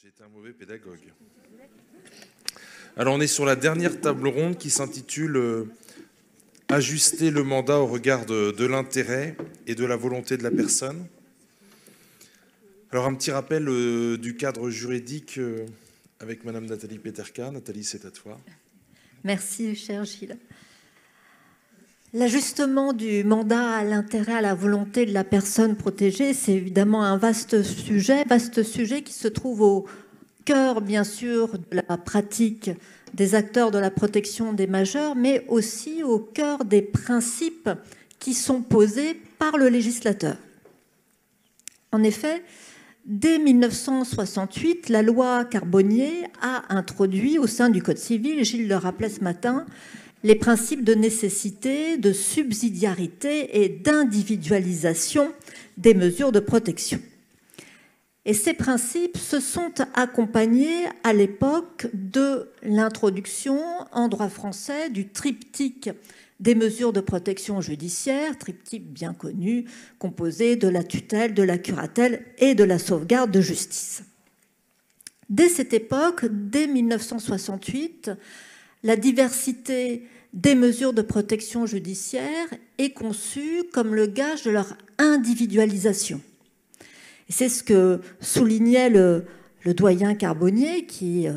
J'ai été un mauvais pédagogue. Alors on est sur la dernière table ronde qui s'intitule Ajuster le mandat au regard de l'intérêt et de la volonté de la personne. Alors un petit rappel du cadre juridique avec Madame Nathalie Peterka. Nathalie, c'est à toi. Merci, cher Gilles. L'ajustement du mandat à l'intérêt, à la volonté de la personne protégée, c'est évidemment un vaste sujet qui se trouve au cœur, bien sûr, de la pratique des acteurs de la protection des majeurs, mais aussi au cœur des principes qui sont posés par le législateur. En effet, dès 1968, la loi Carbonnier a introduit au sein du Code civil, Gilles le rappelait ce matin, les principes de nécessité, de subsidiarité et d'individualisation des mesures de protection. Et ces principes se sont accompagnés à l'époque de l'introduction en droit français du triptyque des mesures de protection judiciaire, triptyque bien connu, composé de la tutelle, de la curatelle et de la sauvegarde de justice. Dès cette époque, dès 1968, la diversité des mesures de protection judiciaire est conçue comme le gage de leur individualisation. Et c'est ce que soulignait le doyen Carbonnier, qui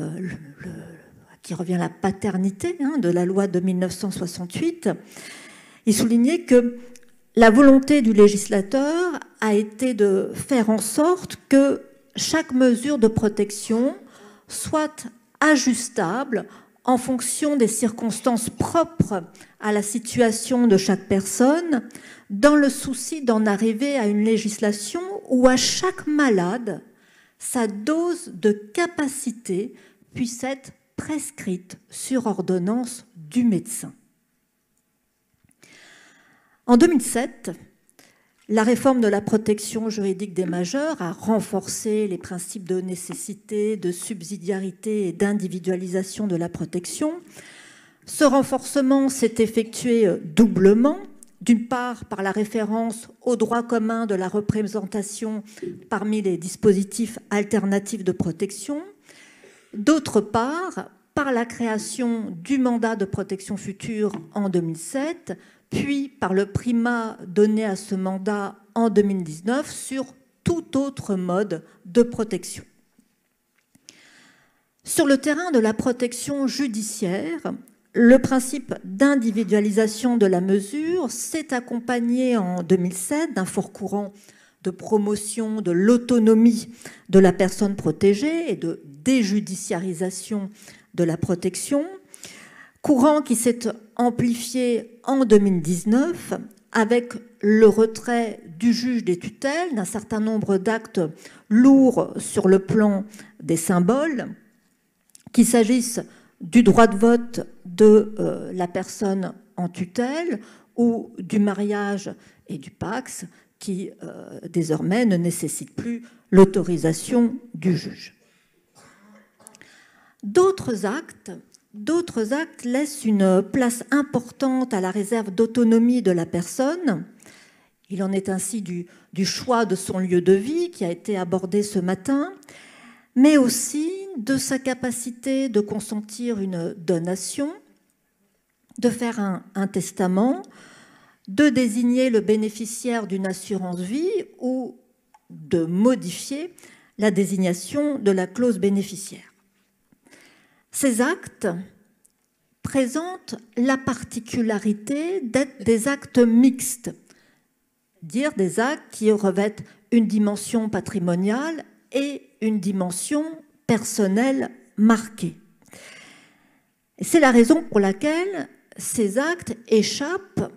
revient à la paternité de la loi de 1968. Il soulignait que la volonté du législateur a été de faire en sorte que chaque mesure de protection soit ajustable en fonction des circonstances propres à la situation de chaque personne, dans le souci d'en arriver à une législation où à chaque malade, sa dose de capacité puisse être prescrite sur ordonnance du médecin. En 2007, la réforme de la protection juridique des majeurs a renforcé les principes de nécessité, de subsidiarité et d'individualisation de la protection. Ce renforcement s'est effectué doublement, d'une part par la référence au droit commun de la représentation parmi les dispositifs alternatifs de protection, d'autre part par la création du mandat de protection future en 2007, puis par le primat donné à ce mandat en 2019 sur tout autre mode de protection. Sur le terrain de la protection judiciaire, le principe d'individualisation de la mesure s'est accompagné en 2007 d'un fort courant de promotion de l'autonomie de la personne protégée et de déjudiciarisation de la protection, courant qui s'est amplifié en 2019 avec le retrait du juge des tutelles d'un certain nombre d'actes lourds sur le plan des symboles, qu'il s'agisse du droit de vote de la personne en tutelle ou du mariage et du PACS qui désormais ne nécessitent plus l'autorisation du juge. D'autres actes laissent une place importante à la réserve d'autonomie de la personne. Il en est ainsi du choix de son lieu de vie qui a été abordé ce matin, mais aussi de sa capacité de consentir une donation, de faire un testament, de désigner le bénéficiaire d'une assurance vie ou de modifier la désignation de la clause bénéficiaire. Ces actes présentent la particularité d'être des actes mixtes, dire des actes qui revêtent une dimension patrimoniale et une dimension personnelle marquée. Et c'est la raison pour laquelle ces actes échappent,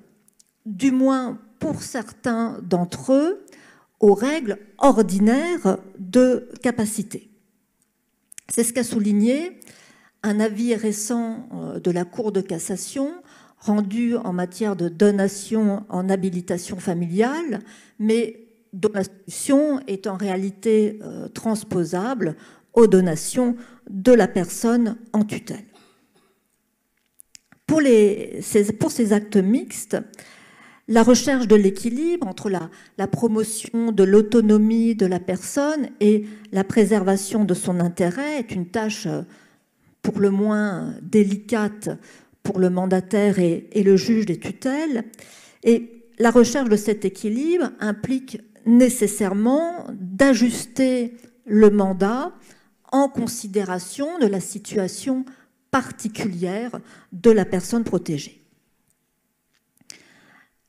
du moins pour certains d'entre eux, aux règles ordinaires de capacité. C'est ce qu'a souligné un avis récent de la Cour de cassation rendu en matière de donation en habilitation familiale, mais dont la solution est en réalité transposable aux donations de la personne en tutelle. Pour ces actes mixtes, La recherche de l'équilibre entre la promotion de l'autonomie de la personne et la préservation de son intérêt est une tâche pour le moins délicate pour le mandataire et le juge des tutelles. Et la recherche de cet équilibre implique nécessairement d'ajuster le mandat en considération de la situation particulière de la personne protégée.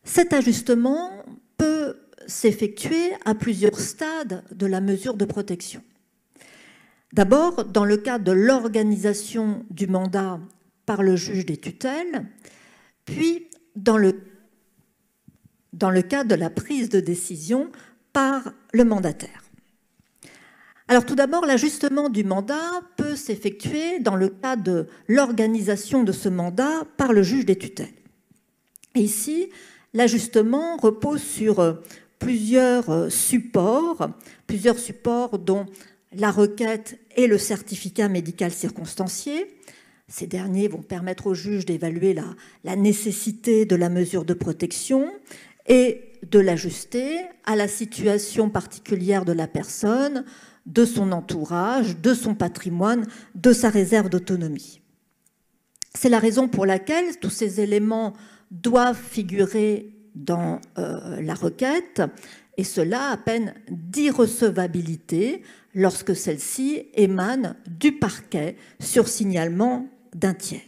Cet ajustement peut s'effectuer à plusieurs stades de la mesure de protection. D'abord, dans le cadre de l'organisation du mandat par le juge des tutelles, puis dans le cadre de la prise de décision par le mandataire. Alors tout d'abord, l'ajustement du mandat peut s'effectuer dans le cadre de l'organisation de ce mandat par le juge des tutelles. Et ici, l'ajustement repose sur plusieurs supports dont la requête et le certificat médical circonstancié. Ces derniers vont permettre au juge d'évaluer la nécessité de la mesure de protection et de l'ajuster à la situation particulière de la personne, de son entourage, de son patrimoine, de sa réserve d'autonomie. C'est la raison pour laquelle tous ces éléments doivent figurer dans la requête, et cela à peine d'irrecevabilité lorsque celle-ci émane du parquet sur signalement d'un tiers.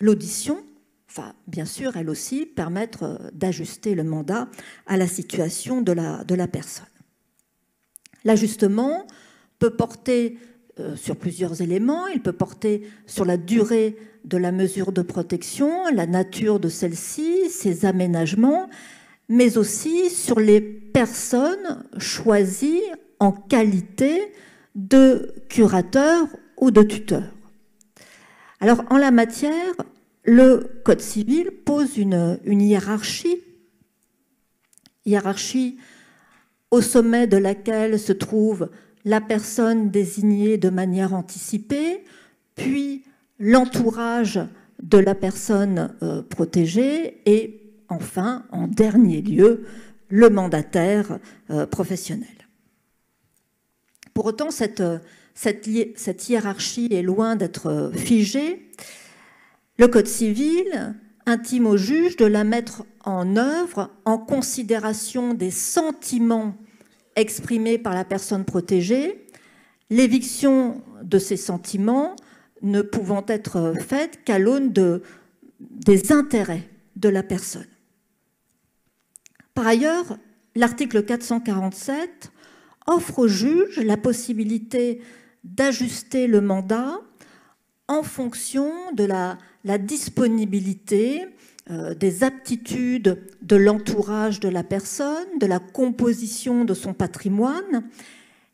L'audition, bien sûr, elle aussi, permettre d'ajuster le mandat à la situation de la personne. L'ajustement peut porter sur plusieurs éléments. Il peut porter sur la durée de la mesure de protection, la nature de celle-ci, ses aménagements, mais aussi sur les personnes choisies en qualité de curateur ou de tuteur. Alors, en la matière, le Code civil pose une hiérarchie au sommet de laquelle se trouve la personne désignée de manière anticipée, puis l'entourage de la personne protégée et enfin, en dernier lieu, le mandataire professionnel. Pour autant, cette hiérarchie est loin d'être figée. Le Code civil intime au juge de la mettre en œuvre en considération des sentiments exprimés par la personne protégée, l'éviction de ces sentiments ne pouvant être faite qu'à l'aune des intérêts de la personne. Par ailleurs, l'article 447 offre au juge la possibilité d'ajuster le mandat en fonction de la disponibilité, des aptitudes de l'entourage de la personne, de la composition de son patrimoine,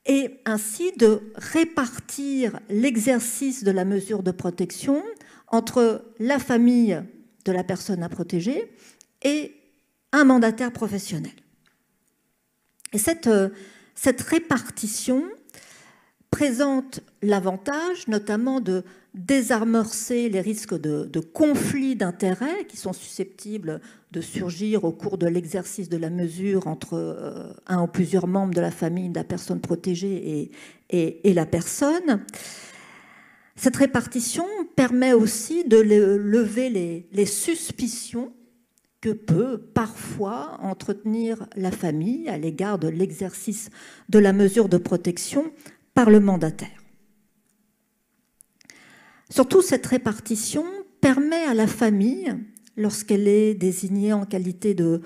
et ainsi de répartir l'exercice de la mesure de protection entre la famille de la personne à protéger et un mandataire professionnel. Et cette répartition présente l'avantage notamment de désamorcer les risques de conflits d'intérêts qui sont susceptibles de surgir au cours de l'exercice de la mesure entre un ou plusieurs membres de la famille de la personne protégée et la personne. Cette répartition permet aussi de lever les suspicions que peut parfois entretenir la famille à l'égard de l'exercice de la mesure de protection par le mandataire. Surtout, cette répartition permet à la famille, lorsqu'elle est désignée en qualité de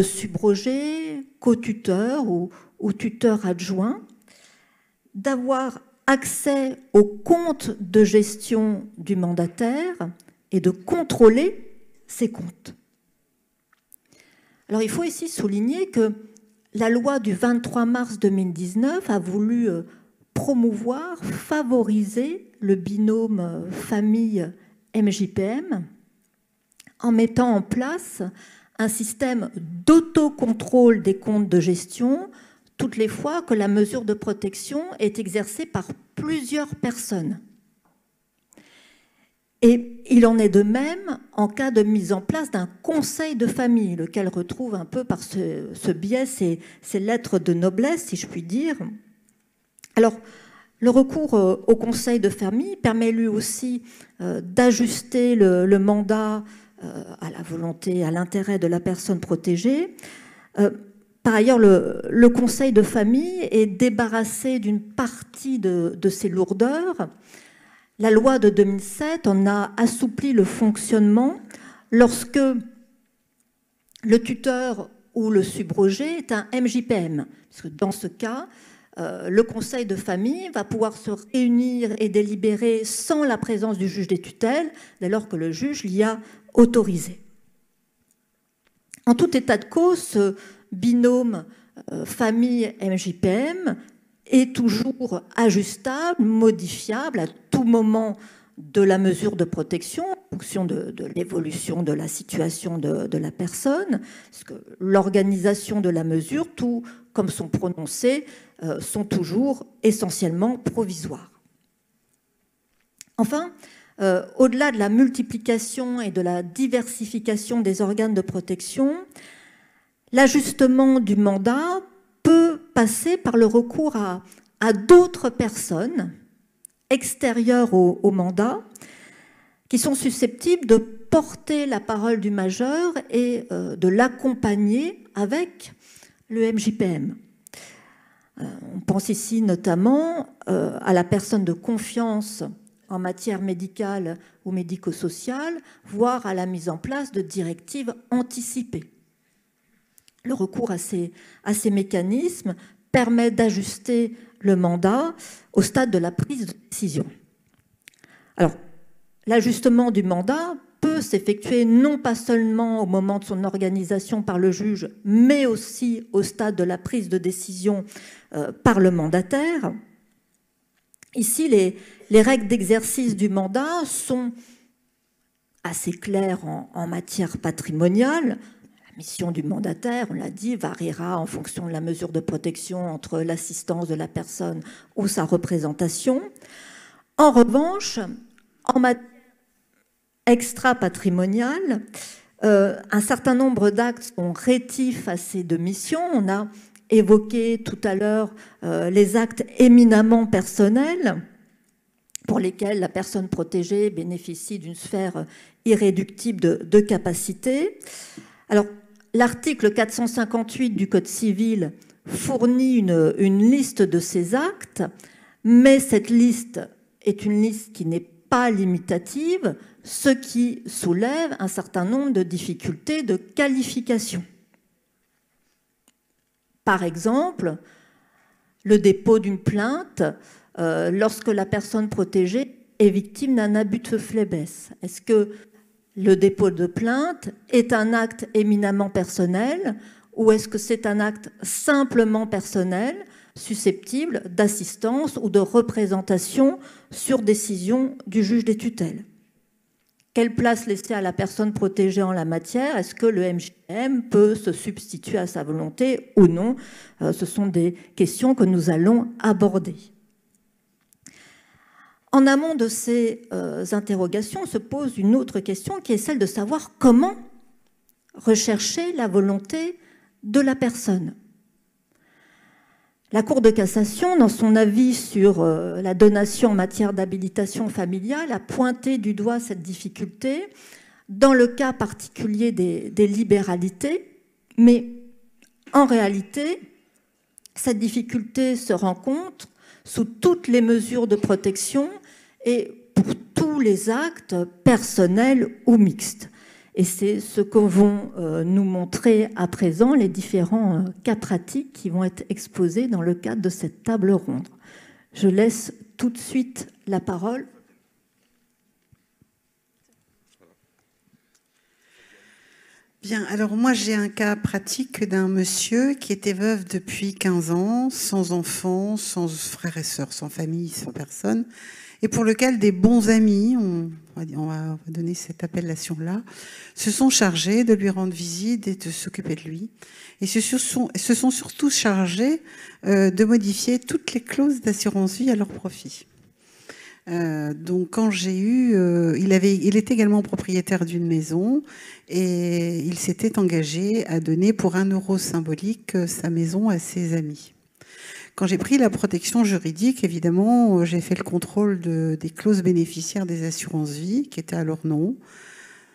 subrogé, co-tuteur ou tuteur adjoint, d'avoir accès au compte de gestion du mandataire et de contrôler ses comptes. Alors, il faut ici souligner que la loi du 23 mars 2019 a voulu promouvoir, favoriser le binôme famille-MJPM en mettant en place un système d'autocontrôle des comptes de gestion toutes les fois que la mesure de protection est exercée par plusieurs personnes. Et il en est de même en cas de mise en place d'un conseil de famille, lequel retrouve un peu par ce biais ces lettres de noblesse, si je puis dire. Alors, le recours au conseil de famille permet lui aussi d'ajuster le mandat à la volonté, à l'intérêt de la personne protégée. Par ailleurs, le conseil de famille est débarrassé d'une partie de ses lourdeurs. La loi de 2007 en a assoupli le fonctionnement lorsque le tuteur ou le subrogé est un MJPM. Parce que dans ce cas, le conseil de famille va pouvoir se réunir et délibérer sans la présence du juge des tutelles, dès lors que le juge l'y a autorisé. En tout état de cause, ce binôme famille-MJPM est toujours ajustable, modifiable à tout moment de la mesure de protection en fonction de l'évolution de la situation de la personne. Parce que l'organisation de la mesure, tout comme son prononcé, sont toujours essentiellement provisoires. Enfin, au-delà de la multiplication et de la diversification des organes de protection, l'ajustement du mandat peut passer par le recours à d'autres personnes extérieures au mandat qui sont susceptibles de porter la parole du majeur et de l'accompagner avec le MJPM. On pense ici notamment à la personne de confiance en matière médicale ou médico-sociale, voire à la mise en place de directives anticipées. Le recours à ces mécanismes permet d'ajuster le mandat au stade de la prise de décision. Alors, l'ajustement du mandat peut s'effectuer non pas seulement au moment de son organisation par le juge, mais aussi au stade de la prise de décision par le mandataire. Ici, les règles d'exercice du mandat sont assez claires en matière patrimoniale. La mission du mandataire, on l'a dit, variera en fonction de la mesure de protection entre l'assistance de la personne ou sa représentation. En revanche, en matière extra-patrimoniale, un certain nombre d'actes sont rétifs à ces deux missions. On a évoqué tout à l'heure les actes éminemment personnels pour lesquels la personne protégée bénéficie d'une sphère irréductible de capacité. Alors, l'article 458 du Code civil fournit une liste de ces actes, mais cette liste est une liste qui n'est pas limitative, ce qui soulève un certain nombre de difficultés de qualification. Par exemple, le dépôt d'une plainte lorsque la personne protégée est victime d'un abus de faiblesse. Est-ce que le dépôt de plainte est un acte éminemment personnel ou est-ce que c'est un acte simplement personnel susceptible d'assistance ou de représentation sur décision du juge des tutelles? Quelle place laisser à la personne protégée en la matière? Est-ce que le MJPM peut se substituer à sa volonté ou non? Ce sont des questions que nous allons aborder. En amont de ces interrogations se pose une autre question qui est celle de savoir comment rechercher la volonté de la personne. La Cour de cassation, dans son avis sur la donation en matière d'habilitation familiale, a pointé du doigt cette difficulté dans le cas particulier des libéralités, mais en réalité, cette difficulté se rencontre sous toutes les mesures de protection et pour tous les actes personnels ou mixtes. Et c'est ce que vont nous montrer à présent les différents cas pratiques qui vont être exposés dans le cadre de cette table ronde. Je laisse tout de suite la parole. Bien, alors moi j'ai un cas pratique d'un monsieur qui était veuf depuis 15 ans, sans enfants, sans frères et sœurs, sans famille, sans personne, et pour lequel des bons amis, on va donner cette appellation-là, se sont chargés de lui rendre visite et de s'occuper de lui. Et se sont surtout chargés de modifier toutes les clauses d'assurance vie à leur profit. Donc quand j'ai eu, il était également propriétaire d'une maison et il s'était engagé à donner pour 1 euro symbolique sa maison à ses amis. Quand j'ai pris la protection juridique, évidemment, j'ai fait le contrôle des clauses bénéficiaires des assurances-vie qui étaient à leur nom.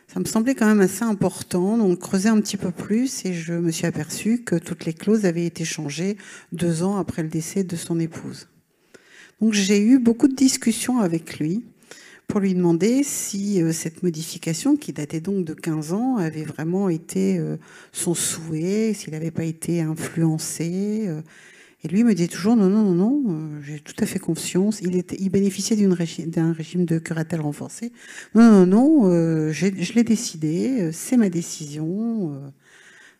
Ça me semblait quand même assez important, donc creuser un petit peu plus et je me suis aperçue que toutes les clauses avaient été changées 2 ans après le décès de son épouse. Donc j'ai eu beaucoup de discussions avec lui pour lui demander si cette modification, qui datait donc de 15 ans, avait vraiment été son souhait, s'il n'avait pas été influencé. Et lui me disait toujours non, non, non, non, j'ai tout à fait confiance. Il bénéficiait d'un régime de curatelle renforcé. Non, non, non, je l'ai décidé, c'est ma décision.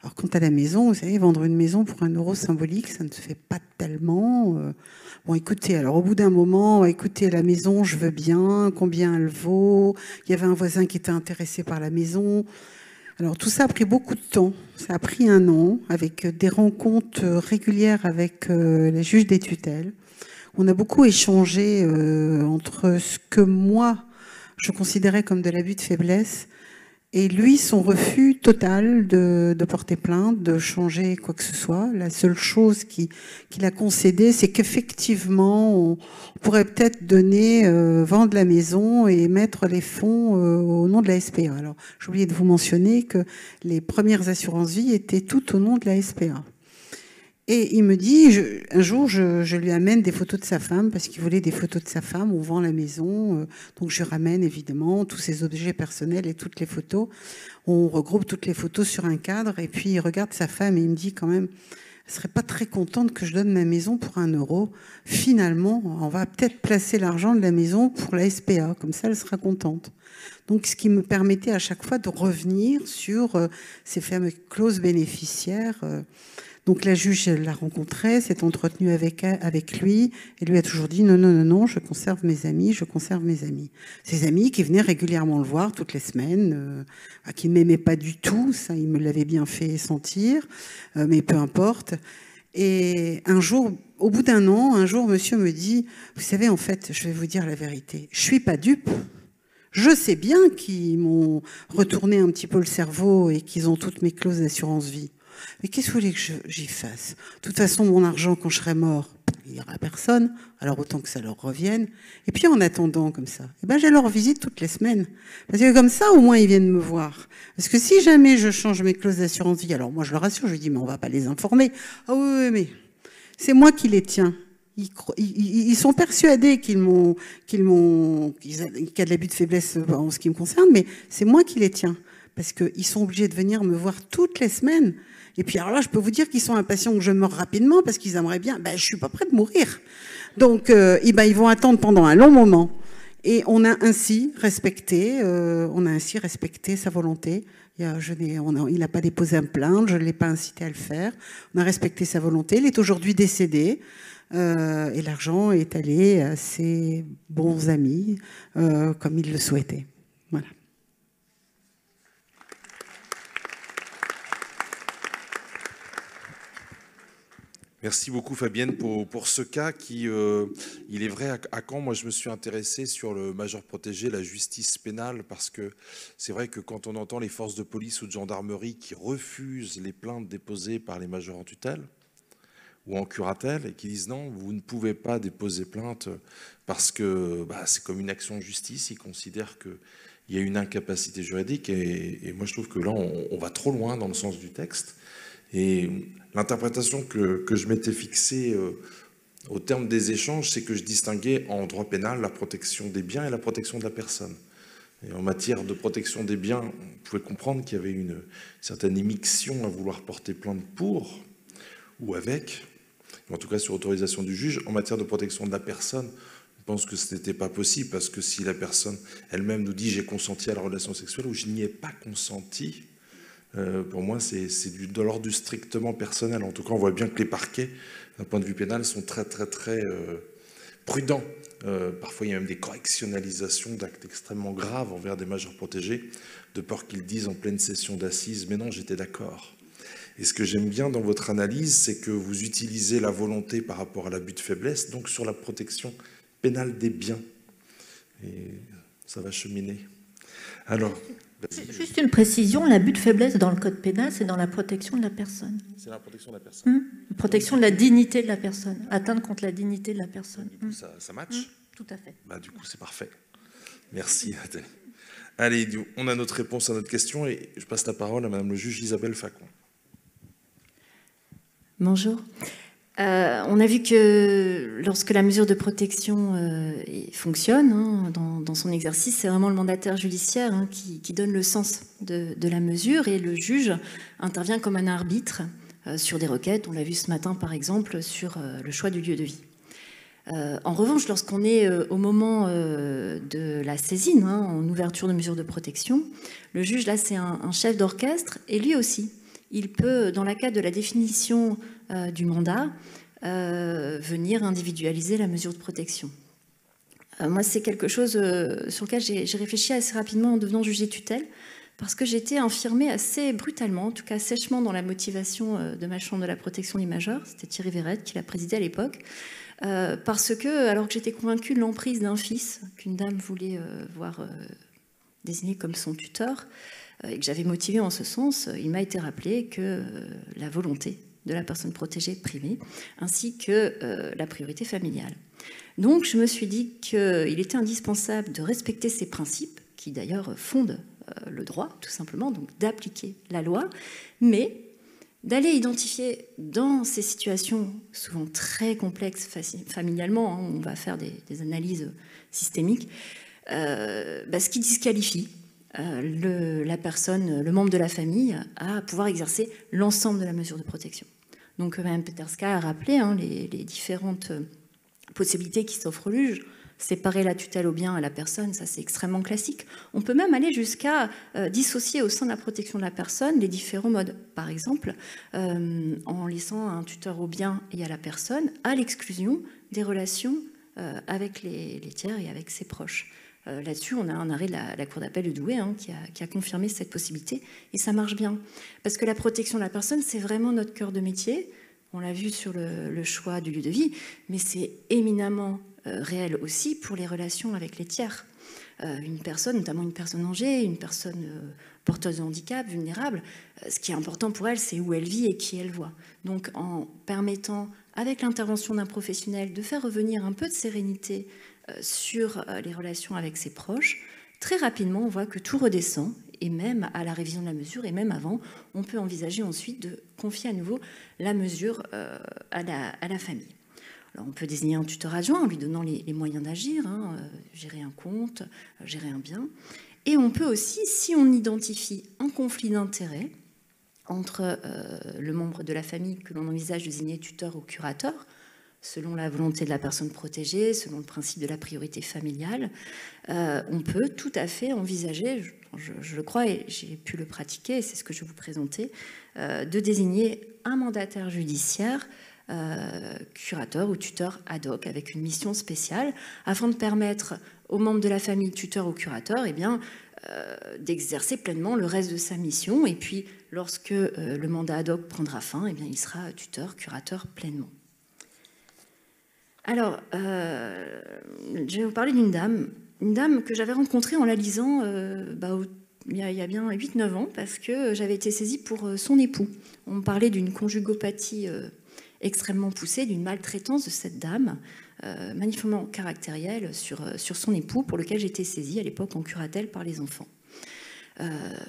Alors quant à la maison, vous savez, vendre une maison pour 1 euro symbolique, ça ne se fait pas tellement. Bon, écoutez, alors au bout d'un moment, écoutez, la maison, je veux bien, combien elle vaut. Il y avait un voisin qui était intéressé par la maison. Alors tout ça a pris beaucoup de temps. Ça a pris 1 an, avec des rencontres régulières avec les juges des tutelles. On a beaucoup échangé entre ce que moi, je considérais comme de l'abus de faiblesse, et lui, son refus total de porter plainte, de changer quoi que ce soit. La seule chose qu'il a concédé, c'est qu'effectivement, on pourrait peut-être vendre la maison et mettre les fonds au nom de la SPA. Alors, j'ai oublié de vous mentionner que les premières assurances-vie étaient toutes au nom de la SPA. Et il me dit, un jour, je lui amène des photos de sa femme, parce qu'il voulait des photos de sa femme, on vend la maison, donc je ramène évidemment tous ses objets personnels et toutes les photos. On regroupe toutes les photos sur un cadre, et puis il regarde sa femme et il me dit quand même, elle serait pas très contente que je donne ma maison pour 1 euro. Finalement, on va peut-être placer l'argent de la maison pour la SPA, comme ça elle sera contente. Donc ce qui me permettait à chaque fois de revenir sur ces fameuses clauses bénéficiaires. Donc la juge l'a rencontré, s'est entretenue avec lui et lui a toujours dit non, non, non, non, je conserve mes amis, je conserve mes amis. Ses amis qui venaient régulièrement le voir toutes les semaines, qui ne m'aimaient pas du tout, ça il me l'avait bien fait sentir, mais peu importe. Et un jour, au bout d'1 an, un jour, monsieur me dit, vous savez, en fait, je vais vous dire la vérité, je suis pas dupe. Je sais bien qu'ils m'ont retourné un petit peu le cerveau et qu'ils ont toutes mes clauses d'assurance vie. Mais qu'est-ce que vous voulez que j'y fasse? De toute façon, mon argent, quand je serai mort, il n'y aura personne. Alors autant que ça leur revienne. Et puis en attendant, comme ça, eh ben, j'ai leur visite toutes les semaines. Parce que comme ça, au moins, ils viennent me voir. Parce que si jamais je change mes clauses d'assurance vie, alors moi, je leur rassure, je lui dis, mais on va pas les informer. Ah oui, oui, mais c'est moi qui les tiens. Ils sont persuadés qu'il y a de l'abus de faiblesse en ce qui me concerne, mais c'est moi qui les tiens. Parce qu'ils sont obligés de venir me voir toutes les semaines. Et puis alors là, je peux vous dire qu'ils sont impatients que je meure rapidement parce qu'ils aimeraient bien. Ben, je suis pas près de mourir. Donc, ils vont attendre pendant un long moment. Et on a ainsi respecté sa volonté. Il n'a pas déposé une plainte, je ne l'ai pas incité à le faire. On a respecté sa volonté. Il est aujourd'hui décédé. Et l'argent est allé à ses bons amis, comme il le souhaitait. Voilà. Merci beaucoup Fabienne pour ce cas qui, il est vrai, à Caen, moi je me suis intéressé sur le majeur protégé, la justice pénale, parce que c'est vrai que quand on entend les forces de police ou de gendarmerie qui refusent les plaintes déposées par les majeurs en tutelle ou en curatelle et qui disent non, vous ne pouvez pas déposer plainte parce que c'est comme une action de justice, ils considèrent qu'il y a une incapacité juridique et moi je trouve que là on va trop loin dans le sens du texte. Et l'interprétation que je m'étais fixée au terme des échanges, c'est que je distinguais en droit pénal la protection des biens et la protection de la personne. Et en matière de protection des biens, on pouvait comprendre qu'il y avait une certaine émiction à vouloir porter plainte pour ou avec, en tout cas sur autorisation du juge. En matière de protection de la personne, je pense que ce n'était pas possible, parce que si la personne elle-même nous dit « j'ai consenti à la relation sexuelle » ou « je n'y ai pas consenti », pour moi, c'est de l'ordre du strictement personnel. En tout cas, on voit bien que les parquets, d'un point de vue pénal, sont très prudents. Parfois, il y a même des correctionnalisations d'actes extrêmement graves envers des majeurs protégés, de peur qu'ils disent en pleine session d'assises « mais non, j'étais d'accord ». Et ce que j'aime bien dans votre analyse, c'est que vous utilisez la volonté par rapport à l'abus de faiblesse, donc sur la protection pénale des biens. Et ça va cheminer. Alors... Juste une précision, l'abus de faiblesse dans le code pénal, c'est dans la protection de la personne. C'est la protection de la personne. Protection de la dignité de la personne. Atteinte contre la dignité de la personne. Du coup, ça match. Tout à fait. Bah, du coup, c'est parfait. Merci. Allez, on a notre réponse à notre question et je passe la parole à Madame le juge Isabelle Facon. Bonjour. On a vu que lorsque la mesure de protection fonctionne dans son exercice, c'est vraiment le mandataire judiciaire qui donne le sens de la mesure et le juge intervient comme un arbitre sur des requêtes. On l'a vu ce matin par exemple sur le choix du lieu de vie. En revanche, lorsqu'on est au moment de la saisine, en ouverture de mesure de protection, le juge là c'est un chef d'orchestre et lui aussi. Il peut, dans le cadre de la définition du mandat, venir individualiser la mesure de protection. Moi, c'est quelque chose sur lequel j'ai réfléchi assez rapidement en devenant juge des tutelles, parce que j'ai été infirmée assez brutalement, en tout cas sèchement dans la motivation de ma chambre de la protection des majeurs. C'était Thierry Verrette qui la présidait à l'époque. Parce que, alors que j'étais convaincue de l'emprise d'un fils qu'une dame voulait voir désigné comme son tuteur, et que j'avais motivé en ce sens, il m'a été rappelé que la volonté de la personne protégée primée, ainsi que la priorité familiale. Donc je me suis dit qu'il était indispensable de respecter ces principes, qui d'ailleurs fondent le droit, tout simplement, donc d'appliquer la loi, mais d'aller identifier dans ces situations souvent très complexes familialement, on va faire des analyses systémiques, ce qui disqualifie la personne, le membre de la famille, à pouvoir exercer l'ensemble de la mesure de protection. Donc Mme Peterska a rappelé les différentes possibilités qui s'offrent au juge. Séparer la tutelle au bien à la personne, ça c'est extrêmement classique. On peut même aller jusqu'à dissocier au sein de la protection de la personne les différents modes. Par exemple, en laissant un tuteur au bien et à la personne, à l'exclusion des relations avec les tiers et avec ses proches. Là-dessus, on a un arrêt de la Cour d'appel de Douai qui a confirmé cette possibilité, et ça marche bien. Parce que la protection de la personne, c'est vraiment notre cœur de métier. On l'a vu sur le choix du lieu de vie, mais c'est éminemment réel aussi pour les relations avec les tiers. Une personne, notamment une personne âgée, une personne porteuse de handicap, vulnérable, ce qui est important pour elle, c'est où elle vit et qui elle voit. Donc en permettant, avec l'intervention d'un professionnel, de faire revenir un peu de sérénité sur les relations avec ses proches, très rapidement, on voit que tout redescend, et même à la révision de la mesure, et même avant, on peut envisager ensuite de confier à nouveau la mesure à la famille. Alors, on peut désigner un tuteur adjoint en lui donnant les moyens d'agir, gérer un compte, gérer un bien. Et on peut aussi, si on identifie un conflit d'intérêts entre le membre de la famille que l'on envisage de désigner tuteur ou curateur, selon la volonté de la personne protégée, selon le principe de la priorité familiale, on peut tout à fait envisager, je le crois et j'ai pu le pratiquer, et c'est ce que je vais vous présenter, de désigner un mandataire judiciaire, curateur ou tuteur ad hoc, avec une mission spéciale, afin de permettre aux membres de la famille, tuteur ou curateur, d'exercer pleinement le reste de sa mission, et puis lorsque le mandat ad hoc prendra fin, il sera tuteur, curateur pleinement. Alors, je vais vous parler d'une dame que j'avais rencontrée en la lisant il y a bien 8-9 ans, parce que j'avais été saisie pour son époux. On me parlait d'une conjugopathie extrêmement poussée, d'une maltraitance de cette dame, magnifiquement caractérielle sur son époux, pour lequel j'étais saisie à l'époque en curatelle par les enfants.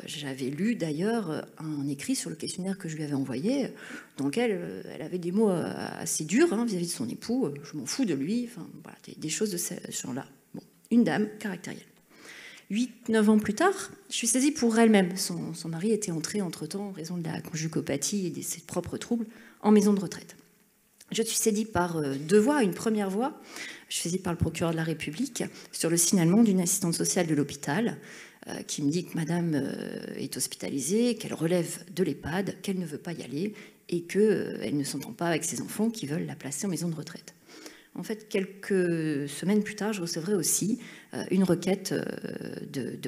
J'avais lu d'ailleurs un écrit sur le questionnaire que je lui avais envoyé, dans lequel elle avait des mots assez durs vis-à-vis de son époux. Je m'en fous de lui, voilà, des choses de ce genre-là. Bon, une dame caractérielle. 8-9 ans plus tard, je suis saisie pour elle-même. Son mari était entré entre-temps, en raison de la conjugopathie et de ses propres troubles, en maison de retraite. Je suis saisie par deux voies. Une première voie, je suis saisie par le procureur de la République sur le signalement d'une assistante sociale de l'hôpital qui me dit que madame est hospitalisée, qu'elle relève de l'EHPAD, qu'elle ne veut pas y aller et qu'elle ne s'entend pas avec ses enfants qui veulent la placer en maison de retraite. En fait, quelques semaines plus tard, je recevrai aussi une requête,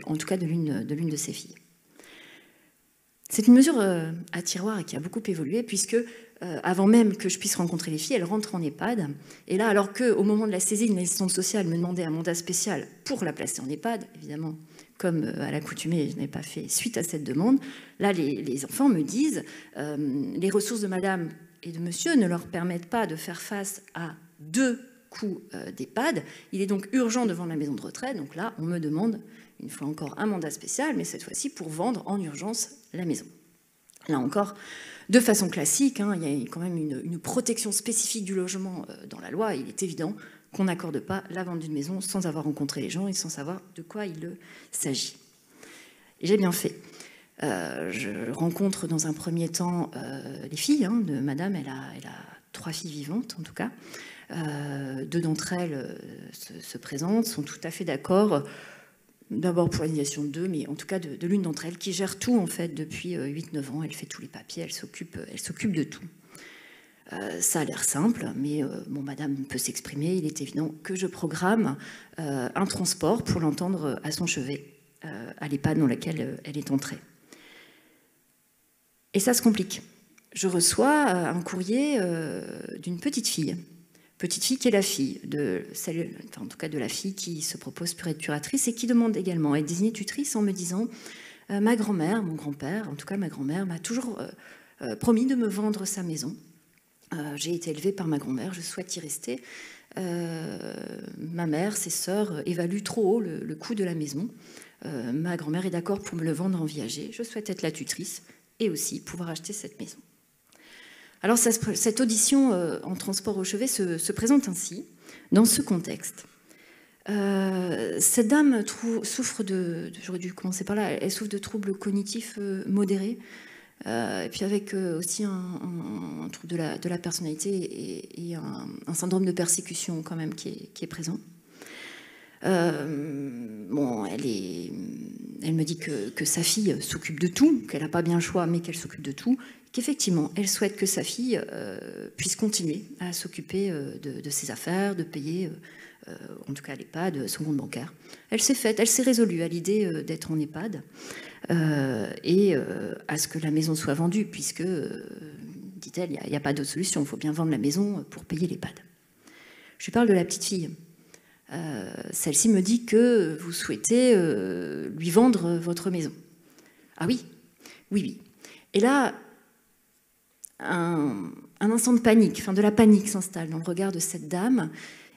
en tout cas de l'une de ses filles. C'est une mesure à tiroir et qui a beaucoup évolué, puisque avant même que je puisse rencontrer les filles, elle rentre en EHPAD. Et là, alors qu'au moment de la saisine, l'assistante sociale me demandait un mandat spécial pour la placer en EHPAD, évidemment, comme à l'accoutumée, je n'ai pas fait suite à cette demande, là, les enfants me disent les ressources de madame et de monsieur ne leur permettent pas de faire face à 2 coûts d'EHPAD. Il est donc urgent de vendre la maison de retraite. Donc là, on me demande, une fois encore, un mandat spécial, mais cette fois-ci pour vendre en urgence la maison. Là encore, de façon classique, hein, il y a quand même une protection spécifique du logement dans la loi. Il est évident qu'on n'accorde pas la vente d'une maison sans avoir rencontré les gens et sans savoir de quoi il s'agit. Et j'ai bien fait. Je rencontre dans un premier temps les filles de madame. Elle a 3 filles vivantes, en tout cas. 2 d'entre elles se présentent, sont tout à fait d'accord. D'abord pour l'annulation de 2, mais en tout cas de l'une d'entre elles, qui gère tout en fait depuis 8-9 ans. Elle fait tous les papiers, elle s'occupe de tout. Ça a l'air simple, mais bon, madame peut s'exprimer. Il est évident que je programme un transport pour l'entendre à son chevet, à l'EHPAD dans laquelle elle est entrée. Et ça se complique. Je reçois un courrier d'une petite fille qui est la fille de celle, enfin, en tout cas de la fille qui se propose pour être curatrice et qui demande également à être désignée tutrice en me disant ma grand-mère, mon grand-père, en tout cas ma grand-mère, m'a toujours promis de me vendre sa maison. J'ai été élevée par ma grand-mère, je souhaite y rester. Ma mère, ses sœurs évaluent trop haut le coût de la maison. Ma grand-mère est d'accord pour me le vendre en viager. Je souhaite être la tutrice et aussi pouvoir acheter cette maison. Alors cette audition en transport au chevet se présente ainsi, dans ce contexte. Cette dame souffre j'aurais dû commencer par là, elle souffre de troubles cognitifs modérés, et puis avec aussi un trouble de la personnalité et un syndrome de persécution quand même qui est présent. Bon, elle me dit que sa fille s'occupe de tout, qu'elle n'a pas bien le choix, mais qu'elle s'occupe de tout, qu'effectivement, elle souhaite que sa fille puisse continuer à s'occuper de ses affaires, de payer, en tout cas à l'EHPAD, son compte bancaire. Elle s'est résolue à l'idée d'être en EHPAD et à ce que la maison soit vendue, puisque, dit-elle, il n'y a pas d'autre solution, il faut bien vendre la maison pour payer l'EHPAD. Je lui parle de la petite fille. Celle-ci me dit que vous souhaitez lui vendre votre maison. Ah oui, oui. Et là, un instant de panique, enfin de la panique s'installe dans le regard de cette dame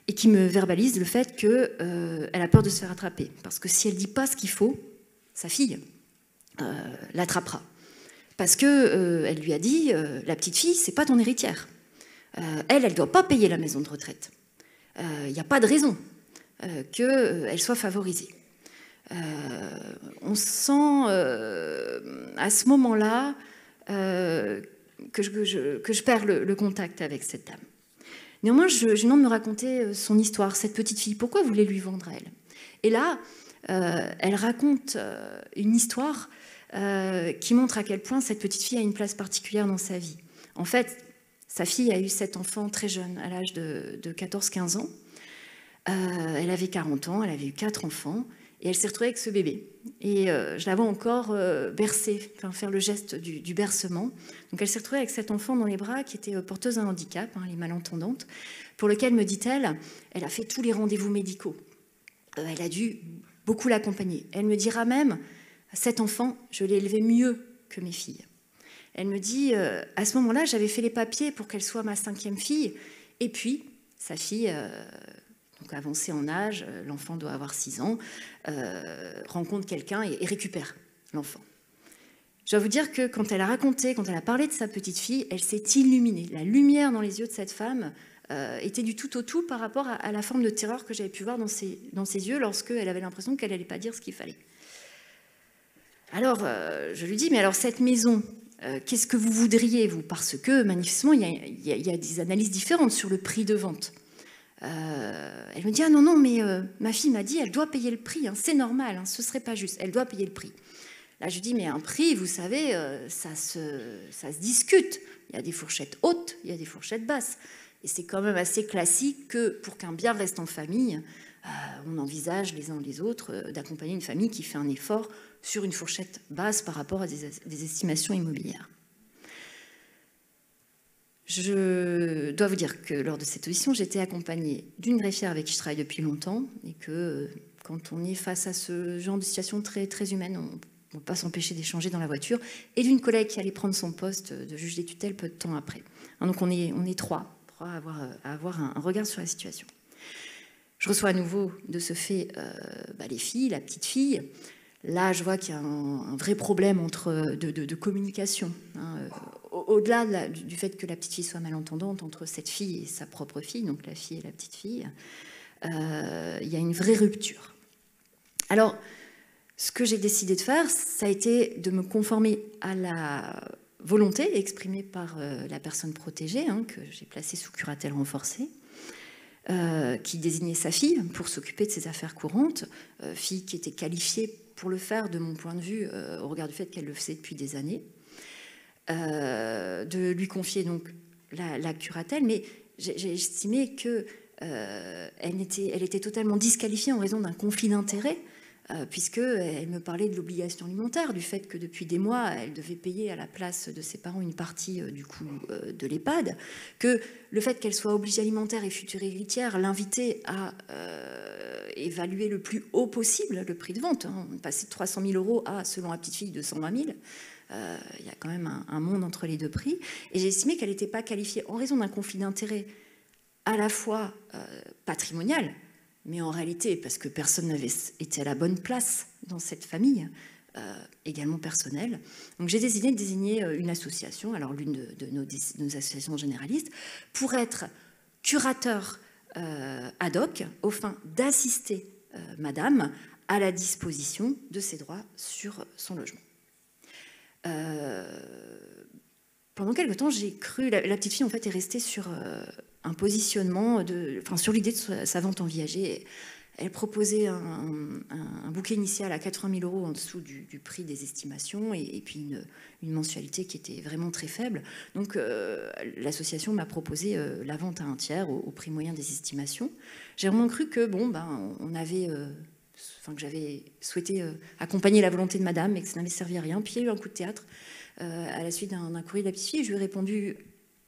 et qui me verbalise le fait qu'elle a peur de se faire attraper. Parce que si elle ne dit pas ce qu'il faut, sa fille l'attrapera. Parce qu'elle lui a dit, la petite fille, c'est pas ton héritière. Elle ne doit pas payer la maison de retraite. Il n'y a pas de raison qu'elle soit favorisée. On sent à ce moment-là que je perds le contact avec cette dame. Néanmoins, je lui demande de me raconter son histoire, cette petite fille. Pourquoi vous voulez lui vendre à elle? Et là, elle raconte une histoire qui montre à quel point cette petite fille a une place particulière dans sa vie. En fait, sa fille a eu 7 enfants très jeune, à l'âge de 14-15 ans. Elle avait 40 ans, elle avait eu 4 enfants, et elle s'est retrouvée avec ce bébé. Et je la vois encore bercer, enfin, faire le geste du bercement. Donc elle s'est retrouvée avec cet enfant dans les bras qui était porteuse d'un handicap, les malentendantes, pour lequel, me dit-elle, elle a fait tous les rendez-vous médicaux. Elle a dû beaucoup l'accompagner. Elle me dira même, cet enfant, je l'ai élevé mieux que mes filles. Elle me dit, à ce moment-là, j'avais fait les papiers pour qu'elle soit ma 5e fille, et puis sa fille... donc avancée en âge, l'enfant doit avoir 6 ans, rencontre quelqu'un et récupère l'enfant. Je dois vous dire que quand elle a parlé de sa petite fille, elle s'est illuminée. La lumière dans les yeux de cette femme était du tout au tout par rapport à la forme de terreur que j'avais pu voir dans ses yeux lorsqu'elle avait l'impression qu'elle n'allait pas dire ce qu'il fallait. Alors, je lui dis, mais alors cette maison, qu'est-ce que vous voudriez, vous? Parce que, manifestement, il y a des analyses différentes sur le prix de vente. Elle me dit, ah non, mais ma fille m'a dit, elle doit payer le prix, c'est normal, ce serait pas juste, elle doit payer le prix. Là, je lui dis, mais un prix, vous savez, ça se discute. Il y a des fourchettes hautes, il y a des fourchettes basses. Et c'est quand même assez classique que pour qu'un bien reste en famille, on envisage les uns les autres d'accompagner une famille qui fait un effort sur une fourchette basse par rapport à des estimations immobilières. Je dois vous dire que lors de cette audition, j'étais accompagnée d'une greffière avec qui je travaille depuis longtemps et que quand on est face à ce genre de situation très, très humaine, on ne peut pas s'empêcher d'échanger dans la voiture, et d'une collègue qui allait prendre son poste de juge des tutelles peu de temps après. Donc on est trois à avoir un regard sur la situation. Je reçois à nouveau de ce fait les filles, la petite fille. Là, je vois qu'il y a un vrai problème de communication. Au-delà du fait que la petite fille soit malentendante entre cette fille et sa propre fille, donc la fille et la petite fille, il y a une vraie rupture. Alors, ce que j'ai décidé de faire, ça a été de me conformer à la volonté exprimée par la personne protégée, que j'ai placée sous curatelle renforcée, qui désignait sa fille pour s'occuper de ses affaires courantes, fille qui était qualifiée pour le faire, de mon point de vue, au regard du fait qu'elle le faisait depuis des années, de lui confier donc la curatelle, mais j'ai estimé qu'elle était totalement disqualifiée en raison d'un conflit d'intérêts, puisqu'elle me parlait de l'obligation alimentaire, du fait que depuis des mois, elle devait payer à la place de ses parents une partie du coût de l'EHPAD, que le fait qu'elle soit obligée alimentaire et future héritière l'invitait à évaluer le plus haut possible le prix de vente, passer de 300 000 € à, selon la petite fille, 220 000. Il y a quand même un monde entre les deux prix. Et j'ai estimé qu'elle n'était pas qualifiée en raison d'un conflit d'intérêts à la fois patrimonial, mais en réalité, parce que personne n'avait été à la bonne place dans cette famille, également personnelle. Donc j'ai décidé de désigner une association, alors l'une de nos associations généralistes, pour être curateur ad hoc, au fin d'assister madame à la disposition de ses droits sur son logement. Pendant quelque temps, j'ai cru... La petite fille, en fait, est restée sur un positionnement, sur l'idée de sa vente en viager. Elle proposait un bouquet initial à 80 000 € en dessous du prix des estimations et puis une mensualité qui était vraiment très faible. Donc, l'association m'a proposé la vente à un tiers au prix moyen des estimations. J'ai vraiment cru que, que j'avais souhaité accompagner la volonté de madame, mais que ça n'avait servi à rien. Puis il y a eu un coup de théâtre à la suite d'un courrier de la petite fille. Je lui ai répondu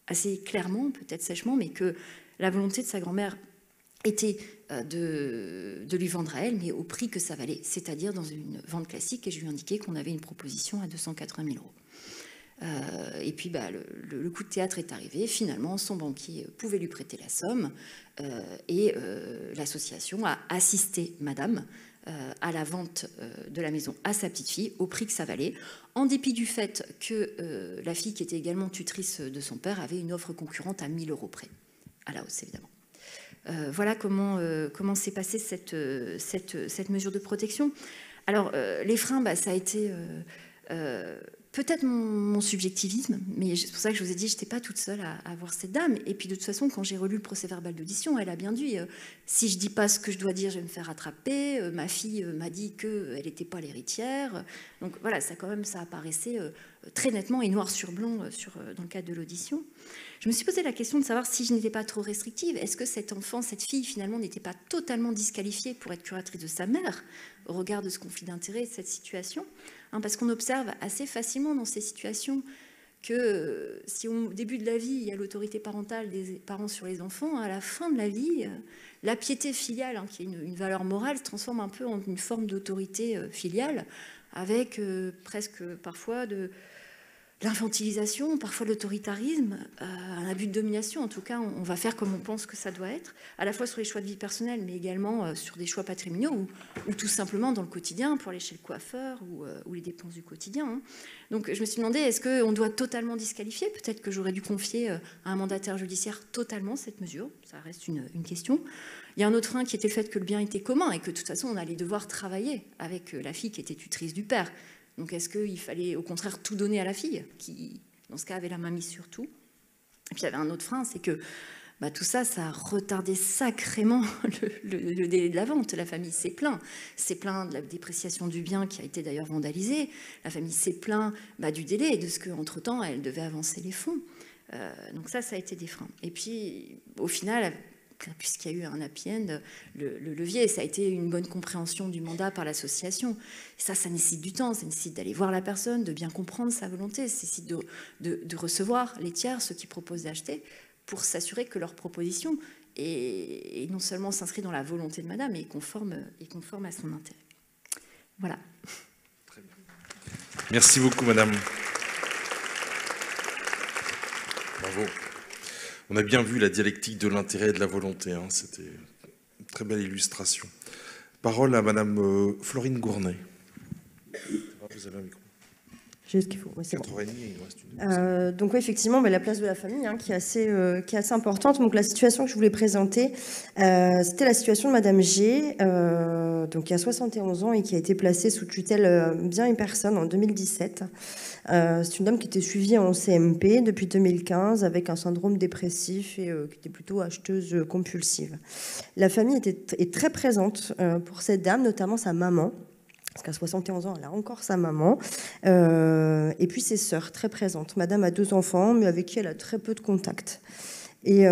assez clairement, peut-être sèchement, mais que la volonté de sa grand-mère était de lui vendre à elle, mais au prix que ça valait, c'est-à-dire dans une vente classique. Et je lui ai indiqué qu'on avait une proposition à 280 000 €. Et puis le coup de théâtre est arrivé. Finalement, son banquier pouvait lui prêter la somme et l'association a assisté madame à la vente de la maison à sa petite fille au prix que ça valait, en dépit du fait que la fille, qui était également tutrice de son père, avait une offre concurrente à 1 000 € près, à la hausse évidemment. Voilà comment s'est passée cette mesure de protection. Alors, les freins, ça a été peut-être mon subjectivisme, mais c'est pour ça que je vous ai dit que je n'étais pas toute seule à voir cette dame. Et puis de toute façon, quand j'ai relu le procès-verbal d'audition, elle a bien dit si je ne dis pas ce que je dois dire, je vais me faire rattraper. Ma fille m'a dit qu'elle n'était pas l'héritière. Donc voilà, ça apparaissait très nettement et noir sur blanc dans le cadre de l'audition. Je me suis posé la question de savoir si je n'étais pas trop restrictive. Est-ce que cet enfant, cette fille, finalement, n'était pas totalement disqualifiée pour être curatrice de sa mère au regard de ce conflit d'intérêts et de cette situation, parce qu'on observe assez facilement dans ces situations que si au début de la vie, il y a l'autorité parentale des parents sur les enfants, à la fin de la vie, la piété filiale, qui est une valeur morale, se transforme un peu en une forme d'autorité filiale, avec presque parfois de l'infantilisation, parfois l'autoritarisme, un abus de domination. En tout cas, on va faire comme on pense que ça doit être, à la fois sur les choix de vie personnelle, mais également sur des choix patrimoniaux, ou tout simplement dans le quotidien, pour aller chez le coiffeur, ou les dépenses du quotidien. Donc je me suis demandé, est-ce qu'on doit totalement disqualifier? Peut-être que j'aurais dû confier à un mandataire judiciaire totalement cette mesure, ça reste une question. Il y a un autre frein qui était le fait que le bien était commun, et que de toute façon, on allait devoir travailler avec la fille qui était tutrice du père. Donc est-ce qu'il fallait au contraire tout donner à la fille, qui dans ce cas avait la main mise sur tout? Et puis il y avait un autre frein, c'est que tout ça a retardé sacrément le délai de la vente. La famille s'est plaint de la dépréciation du bien qui a été d'ailleurs vandalisé. La famille s'est plaint du délai et de ce qu'entre-temps elle devait avancer les fonds. Donc ça a été des freins. Et puis au final, puisqu'il y a eu un happy end, le levier. Ça a été une bonne compréhension du mandat par l'association. Ça nécessite du temps, ça nécessite d'aller voir la personne, de bien comprendre sa volonté, ça nécessite de recevoir les tiers, ceux qui proposent d'acheter, pour s'assurer que leur proposition est non seulement s'inscrit dans la volonté de madame, mais est conforme à son intérêt. Voilà. Très bien. Merci beaucoup, madame. Bravo. On a bien vu la dialectique de l'intérêt et de la volonté. Hein. C'était une très belle illustration. Parole à madame Florine Gournay. Vous avez un micro. J'ai ce qu'il faut. Ouais, 4h30, il nous reste une. Donc oui, effectivement, la place de la famille qui est assez importante. Donc la situation que je voulais présenter, c'était la situation de Madame G, donc qui a 71 ans et qui a été placée sous tutelle bien et personne en 2017. C'est une dame qui était suivie en CMP depuis 2015 avec un syndrome dépressif et qui était plutôt acheteuse compulsive. La famille est très présente pour cette dame, notamment sa maman. Parce qu'à 71 ans, elle a encore sa maman. Et puis ses sœurs, très présentes. Madame a 2 enfants, mais avec qui elle a très peu de contact. Et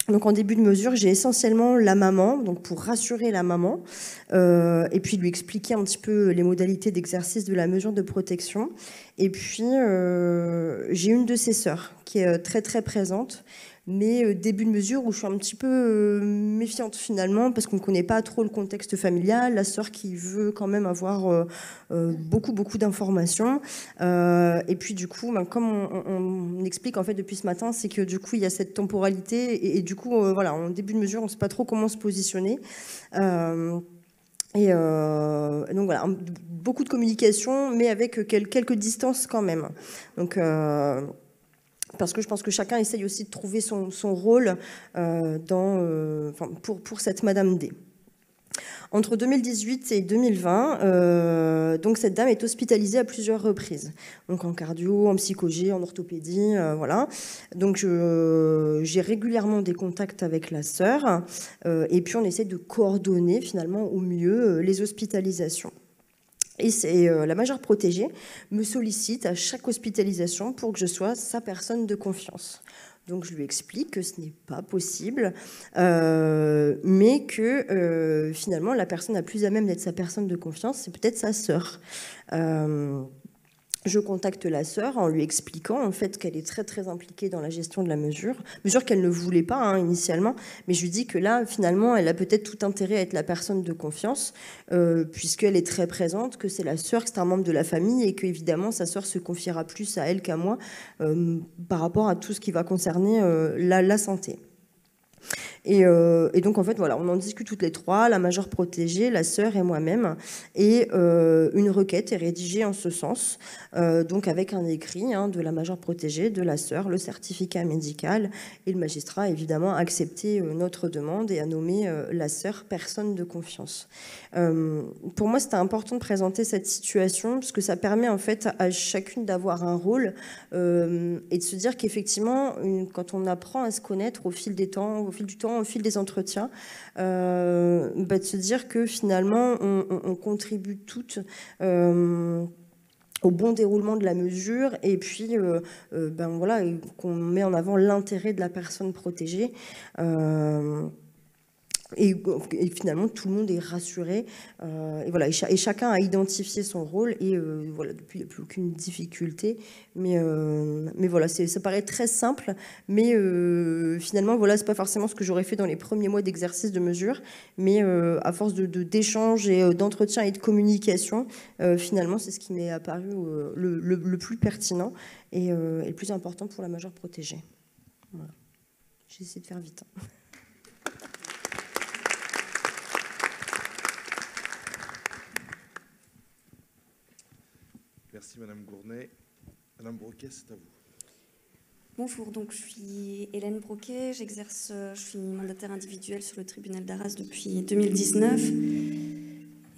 donc en début de mesure, j'ai essentiellement la maman, donc pour rassurer la maman, et puis lui expliquer un petit peu les modalités d'exercice de la mesure de protection. Et puis j'ai une de ses sœurs qui est très très présente, mais début de mesure où je suis un petit peu méfiante finalement, parce qu'on ne connaît pas trop le contexte familial, la sœur qui veut quand même avoir beaucoup d'informations. Et puis du coup, comme on explique en fait depuis ce matin, c'est que du coup il y a cette temporalité, et du coup voilà, en début de mesure, on ne sait pas trop comment se positionner. Et donc voilà, beaucoup de communication, mais avec quelques distances quand même. Donc parce que je pense que chacun essaye aussi de trouver son rôle pour cette Madame D. Entre 2018 et 2020, donc cette dame est hospitalisée à plusieurs reprises. Donc en cardio, en psychologie, en orthopédie, voilà. Donc j'ai régulièrement des contacts avec la sœur, et puis on essaie de coordonner finalement au mieux les hospitalisations. Et c'est la majeure protégée me sollicite à chaque hospitalisation pour que je sois sa personne de confiance. Donc je lui explique que ce n'est pas possible, mais que finalement la personne la plus à même d'être sa personne de confiance, c'est peut-être sa sœur. Je contacte la sœur en lui expliquant en fait qu'elle est très très impliquée dans la gestion de la mesure qu'elle ne voulait pas initialement, mais je lui dis que là finalement elle a peut-être tout intérêt à être la personne de confiance puisqu'elle est très présente, que c'est la sœur, que c'est un membre de la famille et que évidemment sa sœur se confiera plus à elle qu'à moi par rapport à tout ce qui va concerner la santé. Et donc en fait voilà, on en discute toutes les trois, la majeure protégée, la sœur et moi-même, et une requête est rédigée en ce sens, donc avec un écrit de la majeure protégée, de la sœur, le certificat médical, et le magistrat évidemment a accepté notre demande et a nommé la sœur personne de confiance. Pour moi c'était important de présenter cette situation parce que ça permet en fait à chacune d'avoir un rôle et de se dire qu'effectivement quand on apprend à se connaître au fil du temps, au fil des entretiens, de se dire que finalement on contribue toutes au bon déroulement de la mesure et puis voilà, qu'on met en avant l'intérêt de la personne protégée. Et finalement, tout le monde est rassuré. Et voilà, et chacun a identifié son rôle. Et voilà, depuis, il n'y a plus aucune difficulté. Mais voilà, ça paraît très simple. Mais finalement, voilà, c'est pas forcément ce que j'aurais fait dans les premiers mois d'exercice de mesure. Mais à force d'échanges et d'entretien et de communication, finalement, c'est ce qui m'est apparu le plus pertinent et le plus important pour la majeure protégée. Voilà. J'ai essayé de faire vite. Merci Madame Gournay. Madame Broquet, c'est à vous. Bonjour, donc je suis Hélène Broquet, je suis mandataire individuelle sur le tribunal d'Arras depuis 2019.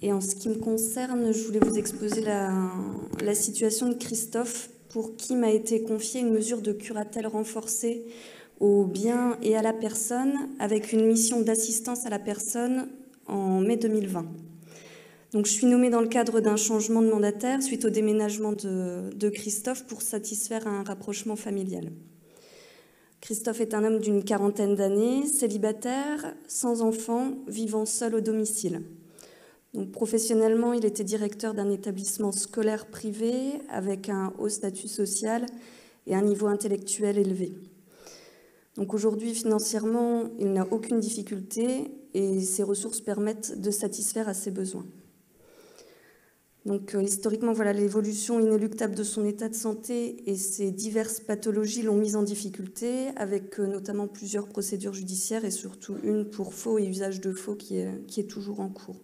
Et en ce qui me concerne, je voulais vous exposer la situation de Christophe, pour qui m'a été confiée une mesure de curatelle renforcée au bien et à la personne, avec une mission d'assistance à la personne en mai 2020. Donc, je suis nommée dans le cadre d'un changement de mandataire suite au déménagement de Christophe pour satisfaire un rapprochement familial. Christophe est un homme d'une 40aine d'années, célibataire, sans enfant, vivant seul au domicile. Donc, professionnellement, il était directeur d'un établissement scolaire privé avec un haut statut social et un niveau intellectuel élevé. Donc aujourd'hui, financièrement, il n'a aucune difficulté et ses ressources permettent de satisfaire à ses besoins. Donc historiquement, voilà, l'évolution inéluctable de son état de santé et ses diverses pathologies l'ont mis en difficulté, avec notamment plusieurs procédures judiciaires et surtout une pour faux et usage de faux qui est toujours en cours.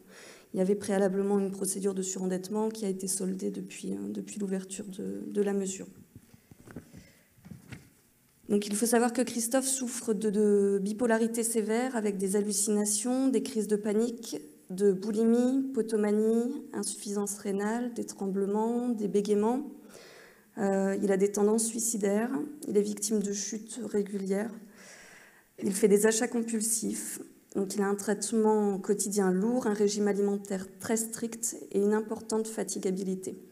Il y avait préalablement une procédure de surendettement qui a été soldée depuis l'ouverture de la mesure. Donc il faut savoir que Christophe souffre de bipolarité sévère avec des hallucinations, des crises de panique, de boulimie, potomanie, insuffisance rénale, des tremblements, des bégaiements. Il a des tendances suicidaires, il est victime de chutes régulières, il fait des achats compulsifs, donc il a un traitement quotidien lourd, un régime alimentaire très strict et une importante fatigabilité.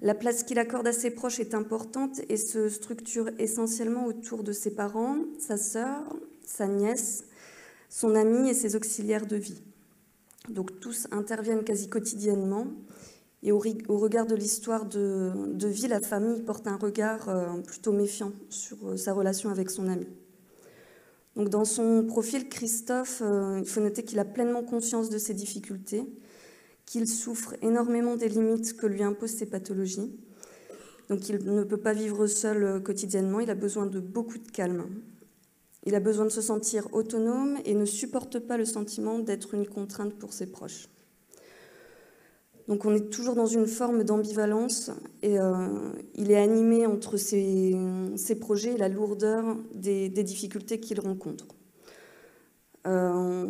La place qu'il accorde à ses proches est importante et se structure essentiellement autour de ses parents, sa sœur, sa nièce, son ami et ses auxiliaires de vie. Donc tous interviennent quasi quotidiennement et au regard de l'histoire de vie, la famille porte un regard plutôt méfiant sur sa relation avec son ami. Donc dans son profil, Christophe, il faut noter qu'il a pleinement conscience de ses difficultés, qu'il souffre énormément des limites que lui imposent ses pathologies. Donc il ne peut pas vivre seul quotidiennement, il a besoin de beaucoup de calme. Il a besoin de se sentir autonome et ne supporte pas le sentiment d'être une contrainte pour ses proches. Donc on est toujours dans une forme d'ambivalence et il est animé entre ses projets et la lourdeur des difficultés qu'il rencontre.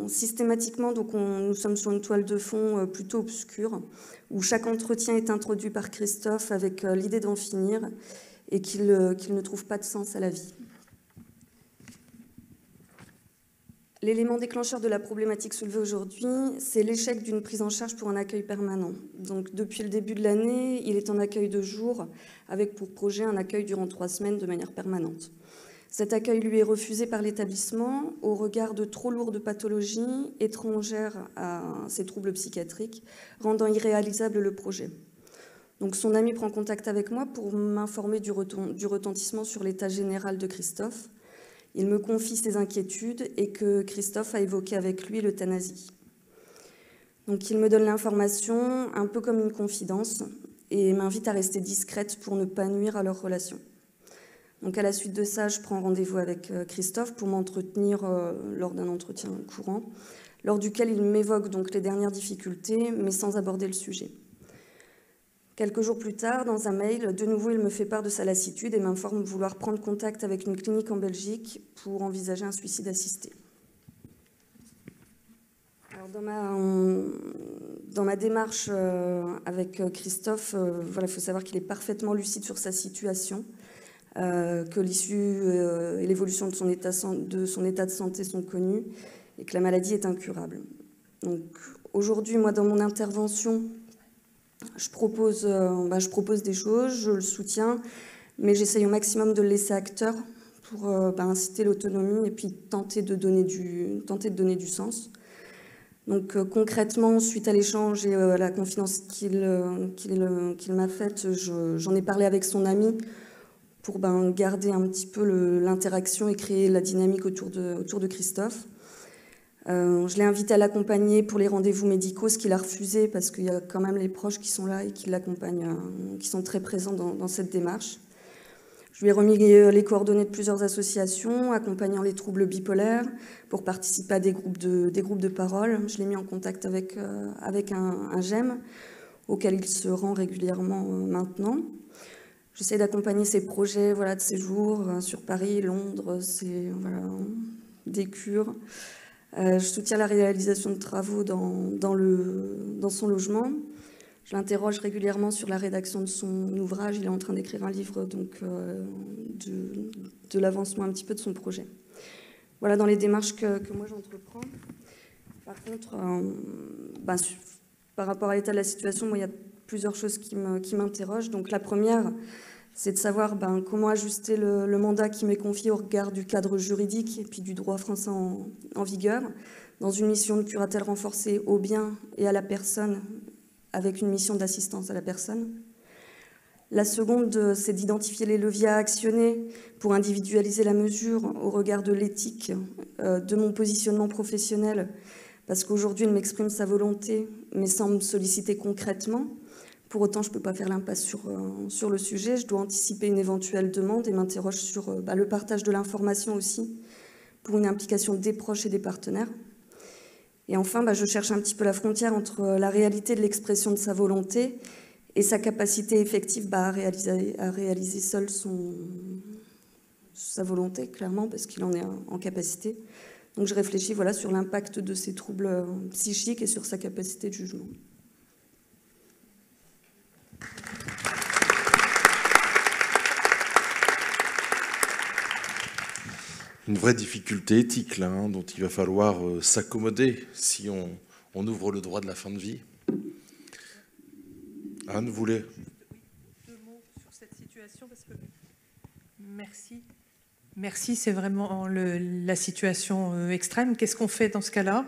Systématiquement, donc nous sommes sur une toile de fond plutôt obscure, où chaque entretien est introduit par Christophe avec l'idée d'en finir et qu'il ne trouve pas de sens à la vie. L'élément déclencheur de la problématique soulevée aujourd'hui, c'est l'échec d'une prise en charge pour un accueil permanent. Donc, depuis le début de l'année, il est en accueil de jour, avec pour projet un accueil durant 3 semaines de manière permanente. Cet accueil lui est refusé par l'établissement au regard de trop lourdes pathologies étrangères à ses troubles psychiatriques, rendant irréalisable le projet. Donc, son ami prend contact avec moi pour m'informer du retentissement sur l'état général de Christophe. Il me confie ses inquiétudes et que Christophe a évoqué avec lui l'euthanasie. Donc il me donne l'information un peu comme une confidence et m'invite à rester discrète pour ne pas nuire à leur relation. Donc à la suite de ça, je prends rendez-vous avec Christophe pour m'entretenir lors d'un entretien courant, lors duquel il m'évoque donc les dernières difficultés, mais sans aborder le sujet. Quelques jours plus tard, dans un mail, de nouveau, il me fait part de sa lassitude et m'informe vouloir prendre contact avec une clinique en Belgique pour envisager un suicide assisté. Alors, dans ma démarche avec Christophe, voilà, il faut savoir qu'il est parfaitement lucide sur sa situation, que l'issue et l'évolution de son état de santé sont connues et que la maladie est incurable. Donc, aujourd'hui, moi, dans mon intervention, je propose des choses, je le soutiens, mais j'essaye au maximum de le laisser acteur pour inciter l'autonomie et puis tenter de donner du sens. Donc concrètement, suite à l'échange et à la confidence qu'il m'a faite, j'en ai parlé avec son ami pour garder un petit peu l'interaction et créer la dynamique autour de Christophe. Je l'ai invité à l'accompagner pour les rendez-vous médicaux, ce qu'il a refusé parce qu'il y a quand même les proches qui sont là et qui l'accompagnent, qui sont très présents dans cette démarche. Je lui ai remis les coordonnées de plusieurs associations accompagnant les troubles bipolaires pour participer à des groupes de parole. Je l'ai mis en contact avec un GEM auquel il se rend régulièrement maintenant. J'essaie d'accompagner ses projets de séjour sur Paris, Londres, des cures. Je soutiens la réalisation de travaux dans son logement. Je l'interroge régulièrement sur la rédaction de son ouvrage. Il est en train d'écrire un livre de l'avancement un petit peu de son projet. Voilà dans les démarches que moi j'entreprends. Par contre, par rapport à l'état de la situation, il y a plusieurs choses qui m'interrogent. Donc la première, c'est de savoir comment ajuster le mandat qui m'est confié au regard du cadre juridique et puis du droit français en vigueur, dans une mission de curatelle renforcée au bien et à la personne, avec une mission d'assistance à la personne. La seconde, c'est d'identifier les leviers à actionner pour individualiser la mesure au regard de l'éthique, de mon positionnement professionnel, parce qu'aujourd'hui, il m'exprime sa volonté, mais sans me solliciter concrètement. Pour autant, je ne peux pas faire l'impasse sur le sujet. Je dois anticiper une éventuelle demande et m'interroge sur le partage de l'information aussi, pour une implication des proches et des partenaires. Et enfin, je cherche un petit peu la frontière entre la réalité de l'expression de sa volonté et sa capacité effective à réaliser seul sa volonté, clairement, parce qu'il en est en capacité. Donc je réfléchis sur l'impact de ces troubles psychiques et sur sa capacité de jugement. Une vraie difficulté éthique, là, dont il va falloir s'accommoder si on ouvre le droit de la fin de vie. Anne, vous voulez? Deux mots sur cette situation, parce que merci. Merci, c'est vraiment la situation extrême. Qu'est-ce qu'on fait dans ce cas-là?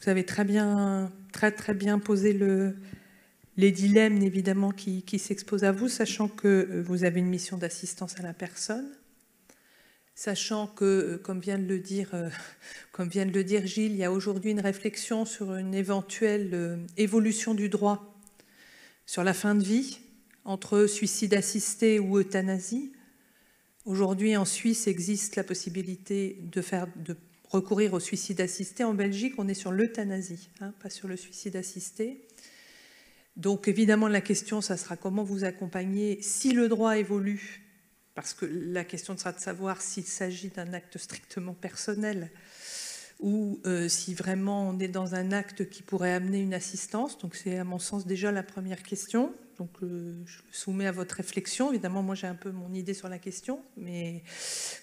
Vous avez très bien posé les dilemmes, évidemment, qui s'exposent à vous, sachant que vous avez une mission d'assistance à la personne, sachant que, comme vient de le dire Gilles, il y a aujourd'hui une réflexion sur une éventuelle évolution du droit sur la fin de vie, entre suicide assisté ou euthanasie. Aujourd'hui, en Suisse, existe la possibilité de recourir au suicide assisté. En Belgique, on est sur l'euthanasie, pas sur le suicide assisté. Donc, évidemment, la question, ça sera comment vous accompagner si le droit évolue, parce que la question sera de savoir s'il s'agit d'un acte strictement personnel ou si vraiment on est dans un acte qui pourrait amener une assistance. Donc c'est à mon sens déjà la première question. Donc je le soumets à votre réflexion. Évidemment, moi j'ai un peu mon idée sur la question, mais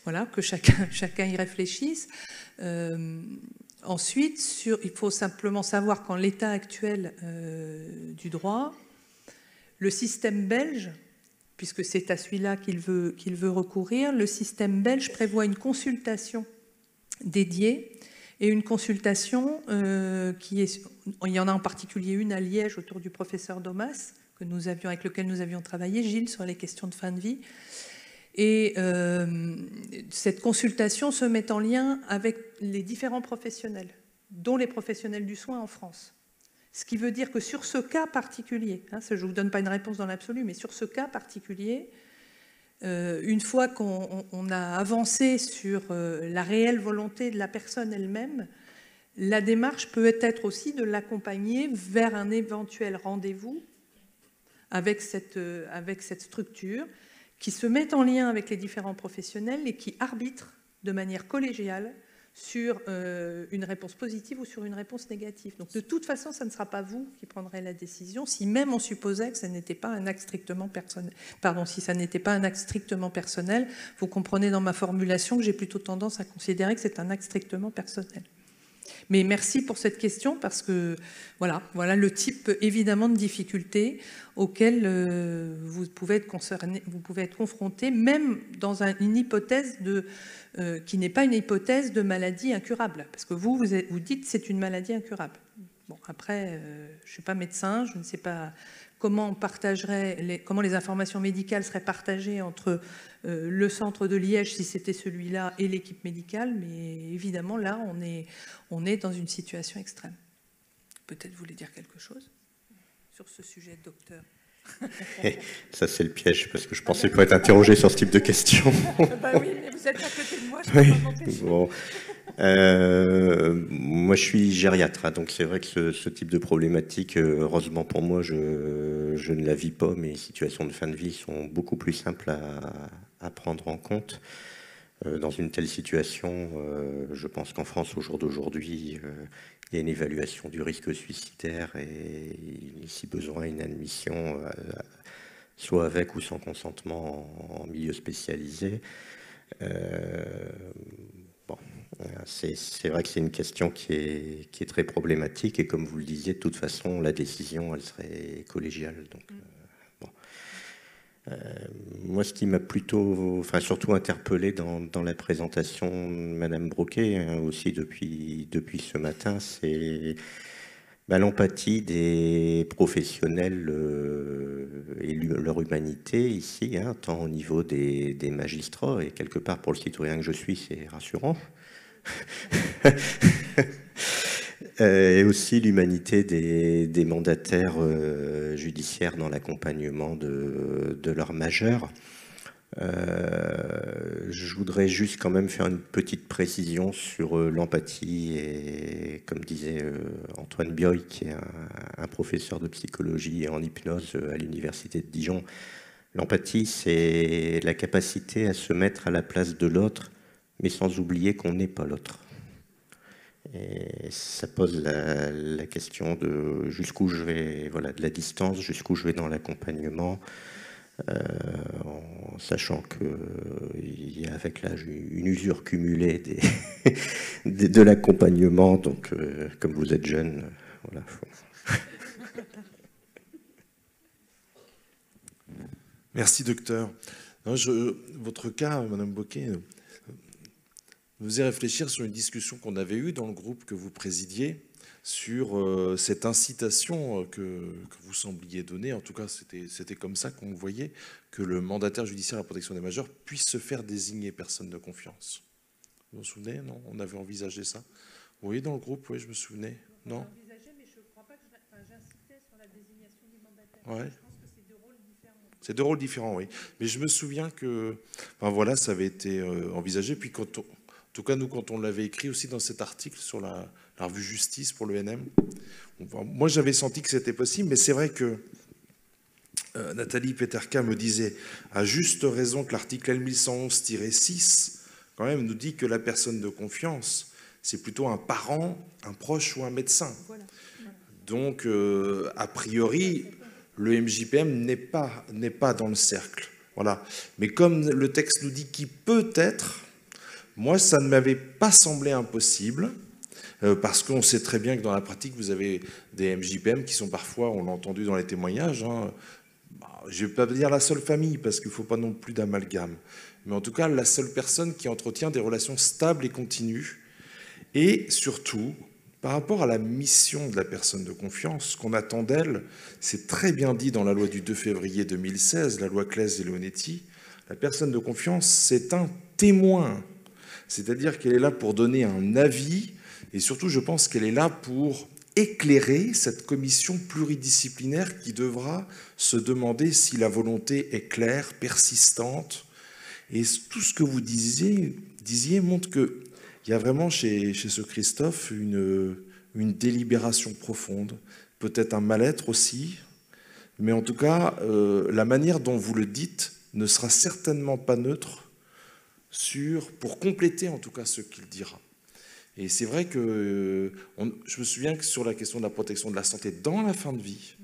voilà, que chacun y réfléchisse. Ensuite, il faut simplement savoir qu'en l'état actuel du droit, le système belge, puisque c'est à celui-là qu'il veut recourir, le système belge prévoit une consultation dédiée. Et une consultation il y en a en particulier une à Liège autour du professeur Domas, avec lequel nous avions travaillé, Gilles, sur les questions de fin de vie. Et cette consultation se met en lien avec les différents professionnels, dont les professionnels du soin en France. Ce qui veut dire que sur ce cas particulier, je ne vous donne pas une réponse dans l'absolu, mais sur ce cas particulier, une fois qu'on a avancé sur la réelle volonté de la personne elle-même, la démarche peut être aussi de l'accompagner vers un éventuel rendez-vous avec cette structure qui se met en lien avec les différents professionnels et qui arbitre de manière collégiale sur une réponse positive ou sur une réponse négative. Donc de toute façon, ça ne sera pas vous qui prendrez la décision, si même on supposait que ça n'était pas un acte strictement personnel. Pardon, si ça n'était pas un acte strictement personnel, vous comprenez dans ma formulation que j'ai plutôt tendance à considérer que c'est un acte strictement personnel. Mais merci pour cette question, parce que voilà le type évidemment de difficultés auxquelles vous pouvez être concerné, vous pouvez être confronté, même dans une hypothèse qui n'est pas une hypothèse de maladie incurable, parce que vous dites que c'est une maladie incurable. Bon, après, je ne suis pas médecin, je ne sais pas comment les informations médicales seraient partagées entre le centre de Liège, si c'était celui-là, et l'équipe médicale, mais évidemment, là, on est dans une situation extrême. Peut-être vous voulez dire quelque chose sur ce sujet, docteur? Ça, c'est le piège, parce que je pensais pas être interrogé sur ce type de questions. Bah oui, mais vous êtes à côté de moi, je ne peux pas m'empêcher. Bon. Moi, je suis gériatre, donc c'est vrai que ce type de problématique, heureusement pour moi, je ne la vis pas. Mes situations de fin de vie sont beaucoup plus simples à prendre en compte. Dans une telle situation, je pense qu'en France, au jour d'aujourd'hui, il y a une évaluation du risque suicidaire et, si besoin, une admission, soit avec ou sans consentement en milieu spécialisé. Bon, c'est vrai que c'est une question qui est très problématique et comme vous le disiez, de toute façon, la décision, elle serait collégiale. Donc, bon. Moi, ce qui m'a plutôt, enfin surtout interpellé dans la présentation de Madame Broquet, hein, aussi depuis ce matin, c'est l'empathie des professionnels et leur humanité ici, hein, tant au niveau des magistrats, et quelque part pour le citoyen que je suis, c'est rassurant. Et aussi l'humanité des mandataires judiciaires dans l'accompagnement de leurs majeurs. Je voudrais juste quand même faire une petite précision sur l'empathie, et comme disait Antoine Bioy, qui est un professeur de psychologie et en hypnose à l'université de Dijon, l'empathie, c'est la capacité à se mettre à la place de l'autre, mais sans oublier qu'on n'est pas l'autre. Et ça pose la question de jusqu'où je vais, voilà, de la distance, jusqu'où je vais dans l'accompagnement, en sachant qu'il y a avec l'âge une usure cumulée de l'accompagnement. Donc, comme vous êtes jeune, voilà. Merci, docteur. Non, votre cas, Madame Broquet, me faisait réfléchir sur une discussion qu'on avait eue dans le groupe que vous présidiez sur cette incitation que vous sembliez donner. En tout cas, c'était comme ça qu'on voyait, que le mandataire judiciaire à la protection des majeurs puisse se faire désigner personne de confiance. Vous vous souvenez? Non, on avait envisagé ça. Oui, dans le groupe, oui, je me souvenais. Non. Envisagé, mais je ne crois pas que j'insistais sur la désignation du mandataire. Ouais. Je pense que c'est deux rôles différents. C'est deux rôles différents, oui. Mais je me souviens que, enfin voilà, ça avait été envisagé. Puis en tout cas, nous, quand on l'avait écrit aussi dans cet article sur la revue Justice pour l'ENM, moi, j'avais senti que c'était possible, mais c'est vrai que Nathalie Peterka me disait à juste raison que l'article L1111-6, quand même, nous dit que la personne de confiance, c'est plutôt un parent, un proche ou un médecin. Voilà. Donc, a priori, le MJPM n'est pas dans le cercle. Voilà. Mais comme le texte nous dit qu'il peut être, moi, ça ne m'avait pas semblé impossible, parce qu'on sait très bien que dans la pratique, vous avez des MJPM qui sont parfois, on l'a entendu dans les témoignages, hein, je ne vais pas dire la seule famille, parce qu'il ne faut pas non plus d'amalgame, mais en tout cas, la seule personne qui entretient des relations stables et continues, et surtout, par rapport à la mission de la personne de confiance, ce qu'on attend d'elle, c'est très bien dit dans la loi du 2 février 2016, la loi Claes et Leonetti, la personne de confiance, c'est un témoin. C'est-à-dire qu'elle est là pour donner un avis, et surtout, je pense qu'elle est là pour éclairer cette commission pluridisciplinaire qui devra se demander si la volonté est claire, persistante. Et tout ce que vous disiez montre qu'il y a vraiment chez ce Christophe une délibération profonde, peut-être un mal-être aussi, mais en tout cas, la manière dont vous le dites ne sera certainement pas neutre pour compléter en tout cas ce qu'il dira. Et c'est vrai que je me souviens que sur la question de la protection de la santé dans la fin de vie,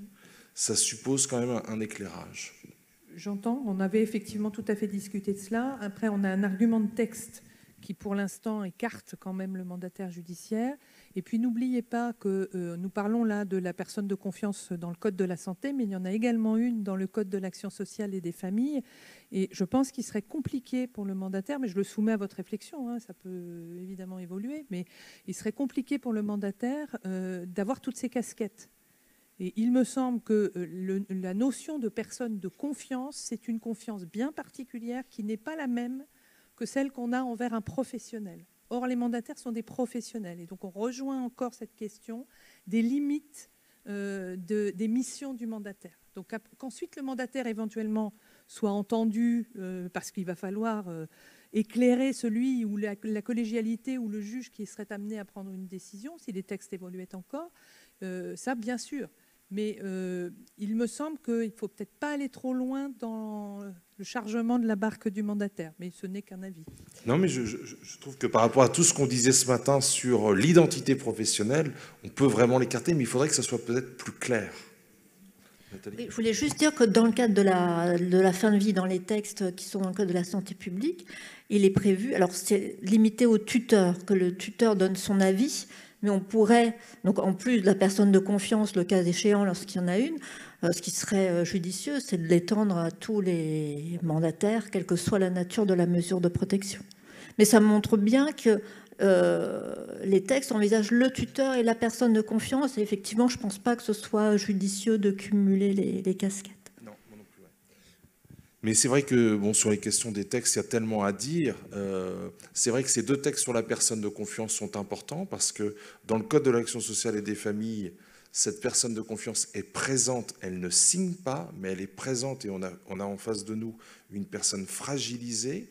ça suppose quand même un éclairage. J'entends, on avait effectivement tout à fait discuté de cela. Après, on a un argument de texte qui, pour l'instant, écarte quand même le mandataire judiciaire. Et puis, n'oubliez pas que nous parlons là de la personne de confiance dans le Code de la santé, mais il y en a également une dans le Code de l'action sociale et des familles. Et je pense qu'il serait compliqué pour le mandataire, mais je le soumets à votre réflexion, hein, ça peut évidemment évoluer, mais il serait compliqué pour le mandataire d'avoir toutes ces casquettes. Et il me semble que la notion de personne de confiance, c'est une confiance bien particulière qui n'est pas la même que celle qu'on a envers un professionnel. Or, les mandataires sont des professionnels. Et donc, on rejoint encore cette question des limites des missions du mandataire. Donc, qu'ensuite le mandataire, éventuellement, soit entendu, parce qu'il va falloir éclairer celui ou la collégialité ou le juge qui serait amené à prendre une décision, si les textes évoluaient encore, ça, bien sûr. Mais il me semble qu'il ne faut peut-être pas aller trop loin dans le chargement de la barque du mandataire, mais ce n'est qu'un avis. Non, mais je trouve que par rapport à tout ce qu'on disait ce matin sur l'identité professionnelle, on peut vraiment l'écarter, mais il faudrait que ça soit peut-être plus clair. Oui, je voulais juste dire que dans le cadre de la fin de vie, dans les textes qui sont dans le code de la santé publique, il est prévu, alors c'est limité au tuteur, que le tuteur donne son avis, Mais on pourrait, donc en plus de la personne de confiance, le cas échéant, lorsqu'il y en a une, ce qui serait judicieux, c'est de l'étendre à tous les mandataires, quelle que soit la nature de la mesure de protection. Mais ça montre bien que les textes envisagent le tuteur et la personne de confiance. Et effectivement, je ne pense pas que ce soit judicieux de cumuler les casquettes. Non, moi non plus. Ouais. Mais c'est vrai que bon, sur les questions des textes, il y a tellement à dire. C'est vrai que ces deux textes sur la personne de confiance sont importants parce que dans le Code de l'action sociale et des familles, cette personne de confiance est présente, elle ne signe pas, mais elle est présente et on a en face de nous une personne fragilisée,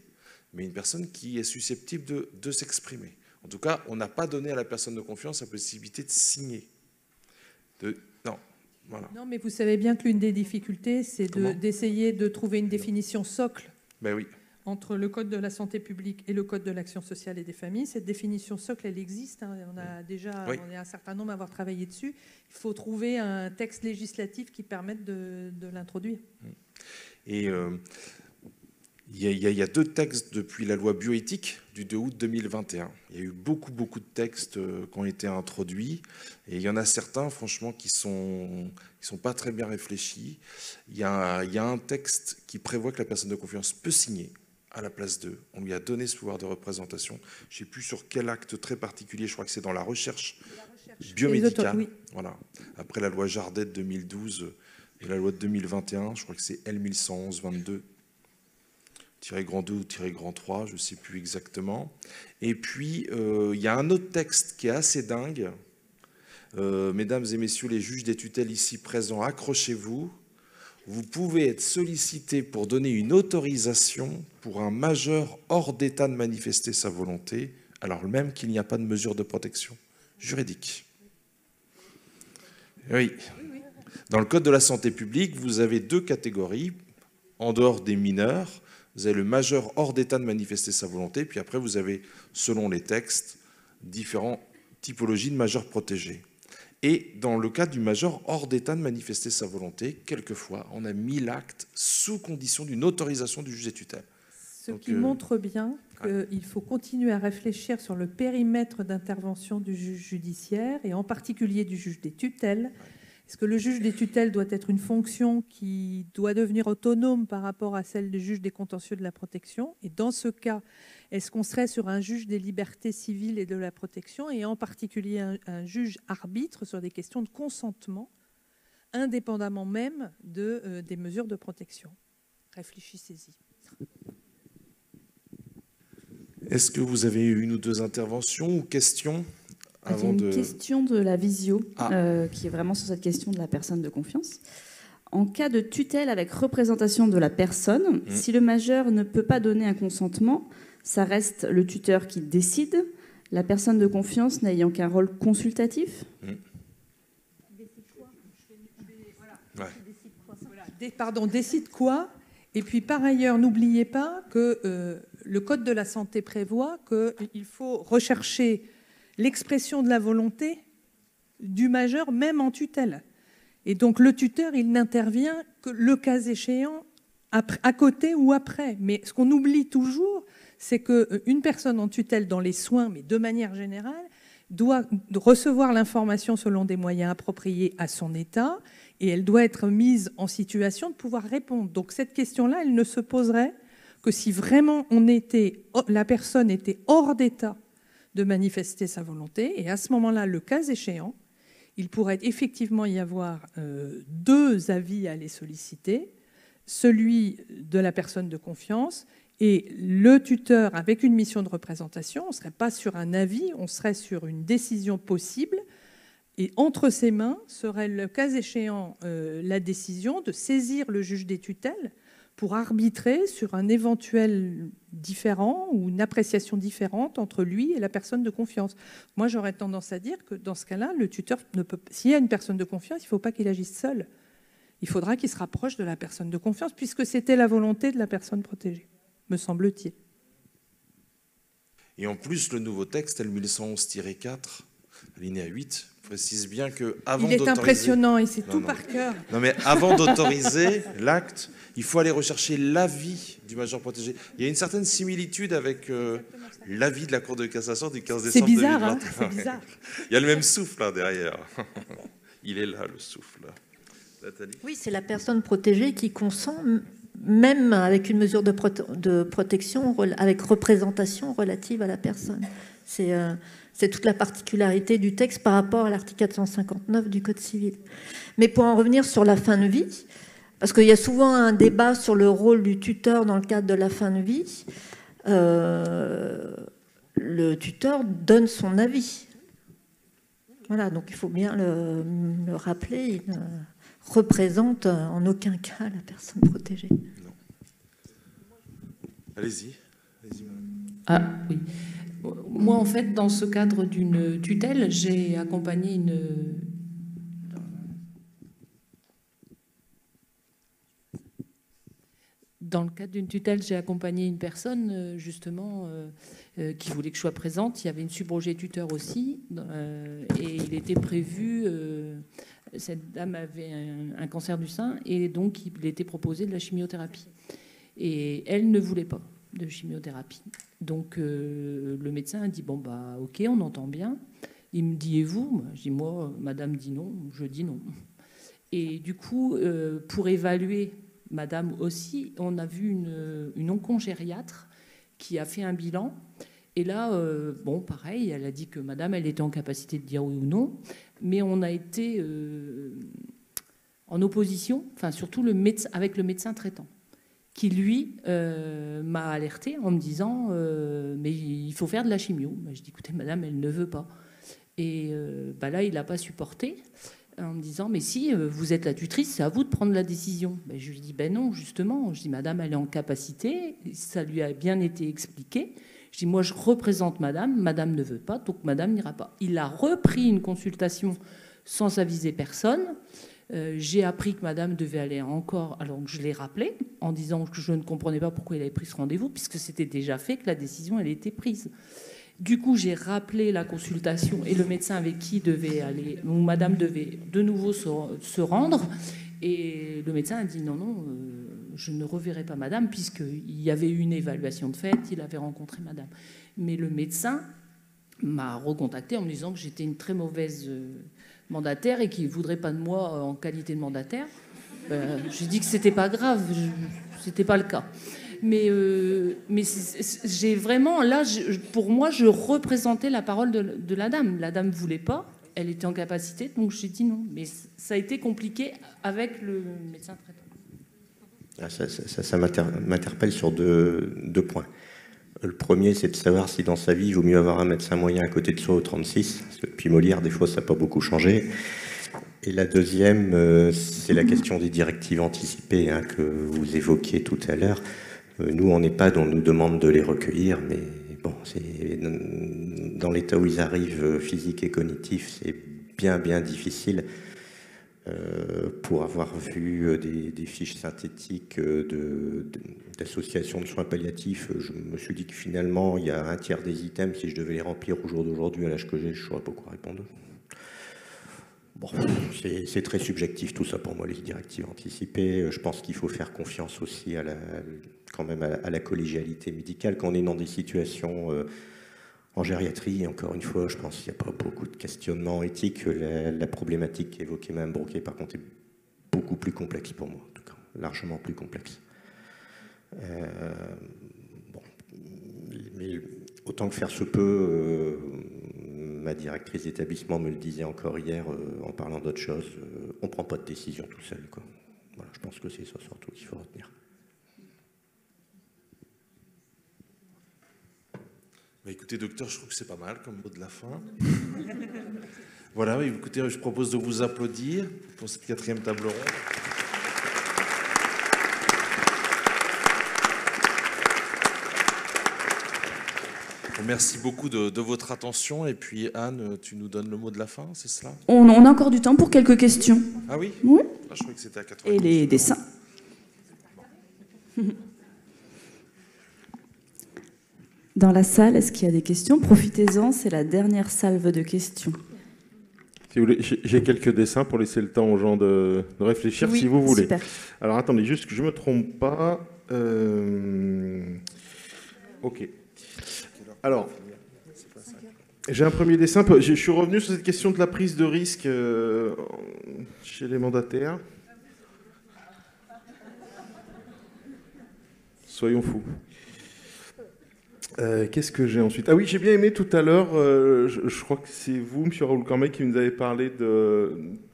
mais une personne qui est susceptible de s'exprimer. En tout cas, on n'a pas donné à la personne de confiance la possibilité de signer. Non, voilà. Non, mais vous savez bien que l'une des difficultés, c'est d'essayer de trouver une définition socle ben oui. entre le Code de la santé publique et le Code de l'action sociale et des familles. Cette définition socle, elle existe. Hein. On est un certain nombre à avoir travaillé dessus. Il faut trouver un texte législatif qui permette de l'introduire. Et il y a deux textes depuis la loi bioéthique du 2 août 2021. Il y a eu beaucoup de textes qui ont été introduits. Et il y en a certains, franchement, qui sont pas très bien réfléchis. Il y a un texte qui prévoit que la personne de confiance peut signer à la place d'eux. On lui a donné ce pouvoir de représentation. Je ne sais plus sur quel acte très particulier, je crois que c'est dans la recherche biomédicale. Oui. Voilà. Après la loi Jardet de 2012 et la loi de 2021, je crois que c'est L1111-22. -2 ou -3, je ne sais plus exactement. Et puis, il y a un autre texte qui est assez dingue. Mesdames et messieurs les juges des tutelles ici présents, accrochez-vous. Vous pouvez être sollicité pour donner une autorisation pour un majeur hors d'état de manifester sa volonté, alors même qu'il n'y a pas de mesure de protection juridique. Oui. Dans le Code de la santé publique, vous avez deux catégories. En dehors des mineurs, vous avez le majeur hors d'état de manifester sa volonté, puis après vous avez, selon les textes, différentes typologies de majeurs protégés. Et dans le cas du majeur hors d'état de manifester sa volonté, quelquefois, on a mis l'acte sous condition d'une autorisation du juge des tutelles. Ce qui montre bien qu'il faut continuer à réfléchir sur le périmètre d'intervention du juge judiciaire, et en particulier du juge des tutelles. Est-ce que le juge des tutelles doit être une fonction qui doit devenir autonome par rapport à celle du juge des contentieux de la protection? Et dans ce cas, est-ce qu'on serait sur un juge des libertés civiles et de la protection, et en particulier un juge arbitre sur des questions de consentement, indépendamment même des mesures de protection? Réfléchissez-y. Est-ce que vous avez une ou deux interventions ou questions? Il y a une question de la visio qui est vraiment sur cette question de la personne de confiance. En cas de tutelle avec représentation de la personne, si le majeur ne peut pas donner un consentement, ça reste le tuteur qui décide, la personne de confiance n'ayant qu'un rôle consultatif. Décide quoi? Et puis par ailleurs, n'oubliez pas que le Code de la santé prévoit qu'il faut rechercher l'expression de la volonté du majeur, même en tutelle. Et donc le tuteur, il n'intervient que le cas échéant, à côté ou après. Mais ce qu'on oublie toujours, c'est qu'une personne en tutelle dans les soins, mais de manière générale, doit recevoir l'information selon des moyens appropriés à son état, et elle doit être mise en situation de pouvoir répondre. Donc cette question-là, elle ne se poserait que si vraiment la personne était hors d'état de manifester sa volonté, et à ce moment-là, le cas échéant, il pourrait effectivement y avoir deux avis à les solliciter, celui de la personne de confiance et le tuteur avec une mission de représentation. On ne serait pas sur un avis, on serait sur une décision possible, et entre ses mains serait le cas échéant la décision de saisir le juge des tutelles pour arbitrer sur un éventuel différent ou une appréciation différente entre lui et la personne de confiance. Moi, j'aurais tendance à dire que dans ce cas-là, le tuteur ne peut. S'il y a une personne de confiance, il ne faut pas qu'il agisse seul. Il faudra qu'il se rapproche de la personne de confiance, puisque c'était la volonté de la personne protégée, me semble-t-il. Et en plus, le nouveau texte, L1111-4, alinéa 8 précise bien que avant Il est d'autoriser... impressionnant, il sait Non, tout non. par cœur. Non, mais avant d'autoriser l'acte, il faut aller rechercher l'avis du majeur protégé. Il y a une certaine similitude avec l'avis de la Cour de cassation du 15 C'est décembre bizarre, 2021. hein, c'est bizarre. Il y a le même souffle là derrière. Il est là, le souffle. Nathalie ? Oui, c'est la personne protégée qui consent, même avec une mesure de protection, avec représentation relative à la personne. C'est toute la particularité du texte par rapport à l'article 459 du Code civil. Mais pour en revenir sur la fin de vie, parce qu'il y a souvent un débat sur le rôle du tuteur dans le cadre de la fin de vie, le tuteur donne son avis. Voilà, donc il faut bien le rappeler. Il ne représente en aucun cas la personne protégée. Non. Allez-y. Ah oui. Moi, en fait, dans ce cadre d'une tutelle, j'ai accompagné Dans le cadre d'une tutelle, j'ai accompagné une personne, justement, qui voulait que je sois présente. Il y avait une subrogée tuteur aussi, et il était prévu... cette dame avait un cancer du sein, et donc il était proposé de la chimiothérapie. Et elle ne voulait pas de chimiothérapie. Donc le médecin a dit, bon, bah ok, on entend bien. Il me dit, et vous ? Je dis, moi, madame dit non, je dis non. Et du coup, pour évaluer madame aussi, on a vu une oncogériatre qui a fait un bilan. Et là, bon, pareil, elle a dit que madame, elle était en capacité de dire oui ou non. Mais on a été en opposition, enfin surtout avec le médecin traitant, qui lui m'a alerté en me disant mais il faut faire de la chimio. Je dis écoutez madame, elle ne veut pas. Et bah là il n'a pas supporté en me disant mais si vous êtes la tutrice, c'est à vous de prendre la décision. Je lui dis ben non justement. Je dis madame elle est en capacité, ça lui a bien été expliqué. Je dis moi je représente madame ne veut pas, donc madame n'ira pas. Il a repris une consultation sans aviser personne. J'ai appris que madame devait aller encore, alors que je l'ai rappelé, en disant que je ne comprenais pas pourquoi il avait pris ce rendez-vous, puisque c'était déjà fait, que la décision elle était prise. Du coup, j'ai rappelé la consultation et le médecin avec qui devait aller, où madame devait de nouveau se rendre. Et le médecin a dit non, je ne reverrai pas madame, puisqu'il y avait eu une évaluation de fait, il avait rencontré madame. Mais le médecin m'a recontacté en me disant que j'étais une très mauvaise mandataire et qu'il ne voudrait pas de moi en qualité de mandataire. J'ai dit que c'était pas grave, c'était pas le cas. Mais j'ai vraiment, là, pour moi, je représentais la parole de la dame. La dame ne voulait pas, elle était en capacité, donc j'ai dit non. Mais ça a été compliqué avec le médecin traitant. Ça m'interpelle sur deux points. Le premier, c'est de savoir si dans sa vie, il vaut mieux avoir un médecin moyen à côté de soi au 36, parce que depuis Molière, des fois, ça n'a pas beaucoup changé. Et la deuxième, c'est la question des directives anticipées que vous évoquiez tout à l'heure. Nous, en EHPAD, on nous demande de les recueillir, mais bon, dans l'état où ils arrivent, physique et cognitif, c'est bien difficile. Pour avoir vu des fiches synthétiques d'associations de soins palliatifs, je me suis dit que finalement, il y a un tiers des items, si je devais les remplir au jour d'aujourd'hui, à l'âge que j'ai, je ne saurais pas quoi répondre. Bon, c'est très subjectif tout ça pour moi, les directives anticipées. Je pense qu'il faut faire confiance aussi à la collégialité médicale quand on est dans des situations... En gériatrie, encore une fois, je pense qu'il n'y a pas beaucoup de questionnements éthiques. La problématique évoquée Mme Broquet, par contre, est beaucoup plus complexe pour moi, en tout cas, largement plus complexe. Mais autant que faire se peut, ma directrice d'établissement me le disait encore hier en parlant d'autre chose, on ne prend pas de décision tout seul, quoi. Voilà, je pense que c'est ça surtout qu'il faut retenir. Bah écoutez, docteur, je trouve que c'est pas mal comme mot de la fin. Voilà, écoutez, je propose de vous applaudir pour cette 4e table ronde. Merci beaucoup de votre attention. Et puis, Anne, tu nous donnes le mot de la fin, c'est cela ? On a encore du temps pour quelques questions. Ah oui ? Oui. Ah, je croyais que c'était à 80. Et les dessins. Dans la salle, est-ce qu'il y a des questions ? Profitez-en, c'est la dernière salve de questions. Si vous voulez, j'ai quelques dessins pour laisser le temps aux gens de réfléchir, oui, si vous voulez. Super. Alors attendez, juste que je ne me trompe pas. Ok. Alors, j'ai un premier dessin. Je suis revenu sur cette question de la prise de risque chez les mandataires. Soyons fous. Qu'est-ce que j'ai ensuite? Ah oui, j'ai bien aimé tout à l'heure, je crois que c'est vous, M. Raoul Cormeil, qui nous avez parlé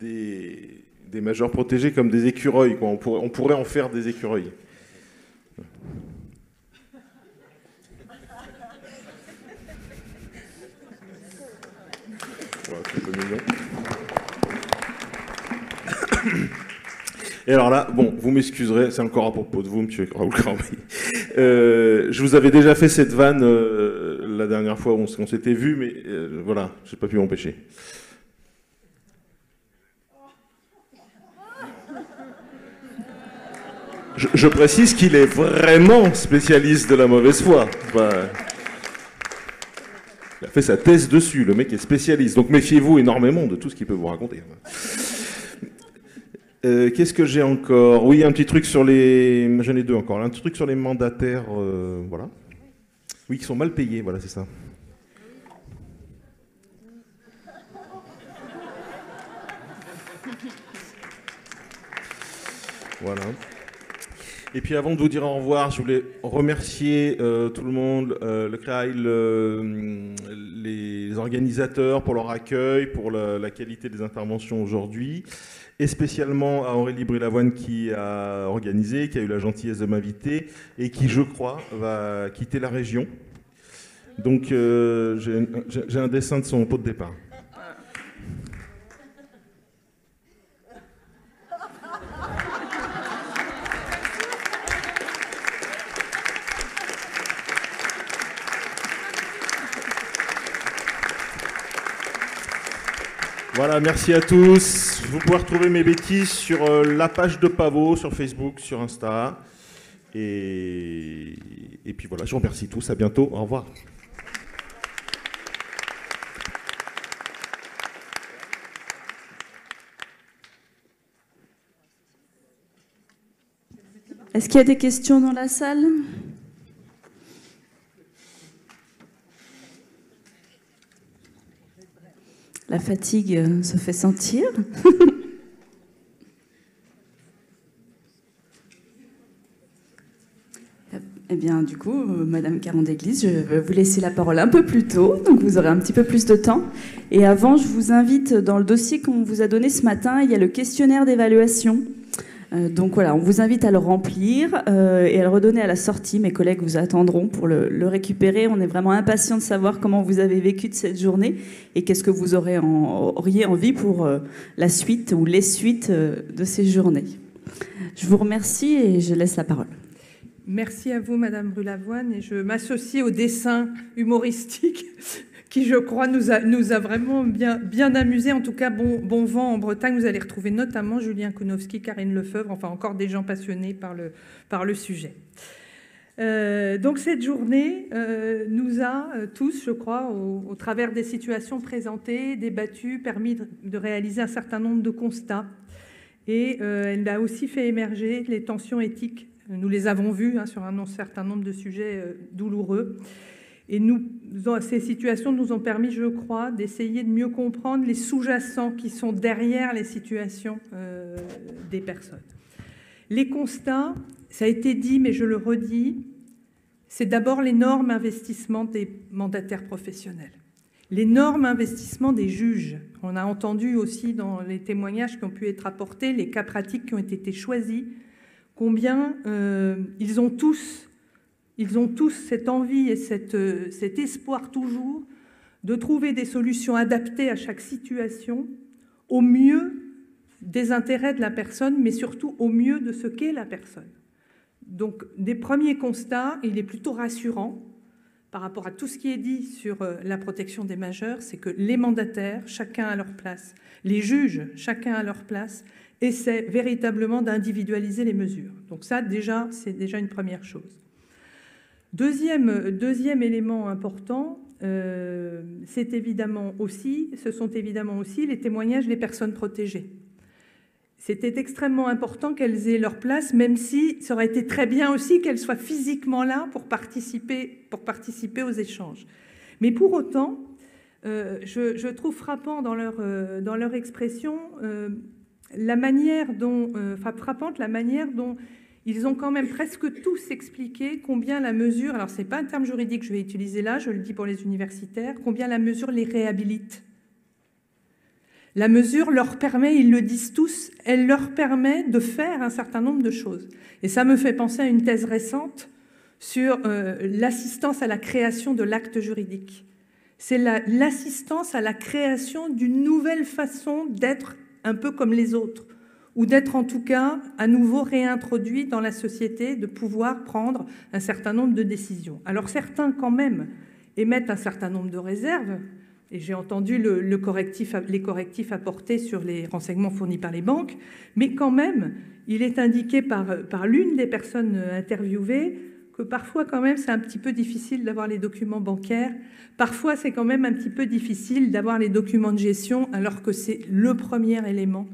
des majeurs protégés comme des écureuils, quoi. On pourrait en faire des écureuils. Voilà, c'est un peu mignon. Et alors là, bon, vous m'excuserez, c'est encore à propos de vous, monsieur Raoul Cormeil. Je vous avais déjà fait cette vanne la dernière fois où on s'était vu, mais voilà, j'ai pas pu m'empêcher. Je précise qu'il est vraiment spécialiste de la mauvaise foi. Enfin, il a fait sa thèse dessus, le mec est spécialiste. Donc méfiez-vous énormément de tout ce qu'il peut vous raconter. Qu'est-ce que j'ai encore? Oui, un petit truc sur les... J'en ai deux encore. Un petit truc sur les mandataires, voilà. Oui, qui sont mal payés, voilà, c'est ça. Voilà. Et puis avant de vous dire au revoir, je voulais remercier tout le monde, le CREAI, les organisateurs pour leur accueil, pour la qualité des interventions aujourd'hui, et spécialement à Aurélie Brulavoine qui a organisé, qui a eu la gentillesse de m'inviter et qui, je crois, va quitter la région. Donc j'ai un dessin de son pot de départ. Voilà, merci à tous. Vous pouvez retrouver mes bêtises sur la page de Pavot, sur Facebook, sur Insta. Et puis voilà, je vous remercie tous. À bientôt. Au revoir. Est-ce qu'il y a des questions dans la salle ? La fatigue se fait sentir. Eh bien, du coup, Madame Caron-d'Église, je vais vous laisser la parole un peu plus tôt, donc vous aurez un petit peu plus de temps. Et avant, je vous invite, dans le dossier qu'on vous a donné ce matin, il y a le questionnaire d'évaluation. Donc voilà, on vous invite à le remplir et à le redonner à la sortie. Mes collègues vous attendront pour le récupérer. On est vraiment impatients de savoir comment vous avez vécu de cette journée et qu'est-ce que vous auriez envie pour la suite ou les suites de ces journées. Je vous remercie et je laisse la parole. Merci à vous, Madame Brulavoine, et je m'associe au dessin humoristique qui, je crois, nous a vraiment bien amusés. En tout cas, bon vent en Bretagne. Vous allez retrouver notamment Julien Kounowski, Karine Lefebvre, enfin encore des gens passionnés par le sujet. Donc cette journée nous a tous, je crois, au travers des situations présentées, débattues, permis de réaliser un certain nombre de constats. Et elle a aussi fait émerger les tensions éthiques. Nous les avons vues sur un certain nombre de sujets douloureux. Et ces situations nous ont permis, je crois, d'essayer de mieux comprendre les sous-jacents qui sont derrière les situations des personnes. Les constats, ça a été dit, mais je le redis, c'est d'abord l'énorme investissement des mandataires professionnels, l'énorme investissement des juges. On a entendu aussi dans les témoignages qui ont pu être apportés, les cas pratiques qui ont été choisis, combien ils ont tous cette envie et cet espoir toujours de trouver des solutions adaptées à chaque situation, au mieux des intérêts de la personne, mais surtout au mieux de ce qu'est la personne. Donc, des premiers constats, il est plutôt rassurant par rapport à tout ce qui est dit sur la protection des majeurs, c'est que les mandataires, chacun à leur place, les juges, chacun à leur place, essaient véritablement d'individualiser les mesures. Donc ça, déjà, c'est déjà une première chose. Deuxième élément important, ce sont évidemment aussi les témoignages des personnes protégées. C'était extrêmement important qu'elles aient leur place, même si ça aurait été très bien aussi qu'elles soient physiquement là pour participer aux échanges. Mais pour autant, je trouve frappant dans leur expression frappante la manière dont ils ont quand même presque tous expliqué combien la mesure, alors c'est pas un terme juridique que je vais utiliser là, je le dis pour les universitaires, combien la mesure les réhabilite. La mesure leur permet, ils le disent tous, elle leur permet de faire un certain nombre de choses. Et ça me fait penser à une thèse récente sur l'assistance à la création de l'acte juridique. C'est l'assistance à la création d'une nouvelle façon d'être un peu comme les autres, ou d'être en tout cas à nouveau réintroduit dans la société, de pouvoir prendre un certain nombre de décisions. Alors certains quand même émettent un certain nombre de réserves, et j'ai entendu les correctifs apportés sur les renseignements fournis par les banques, mais quand même, il est indiqué par l'une des personnes interviewées que parfois quand même c'est un petit peu difficile d'avoir les documents bancaires, parfois c'est quand même un petit peu difficile d'avoir les documents de gestion, alors que c'est le premier élément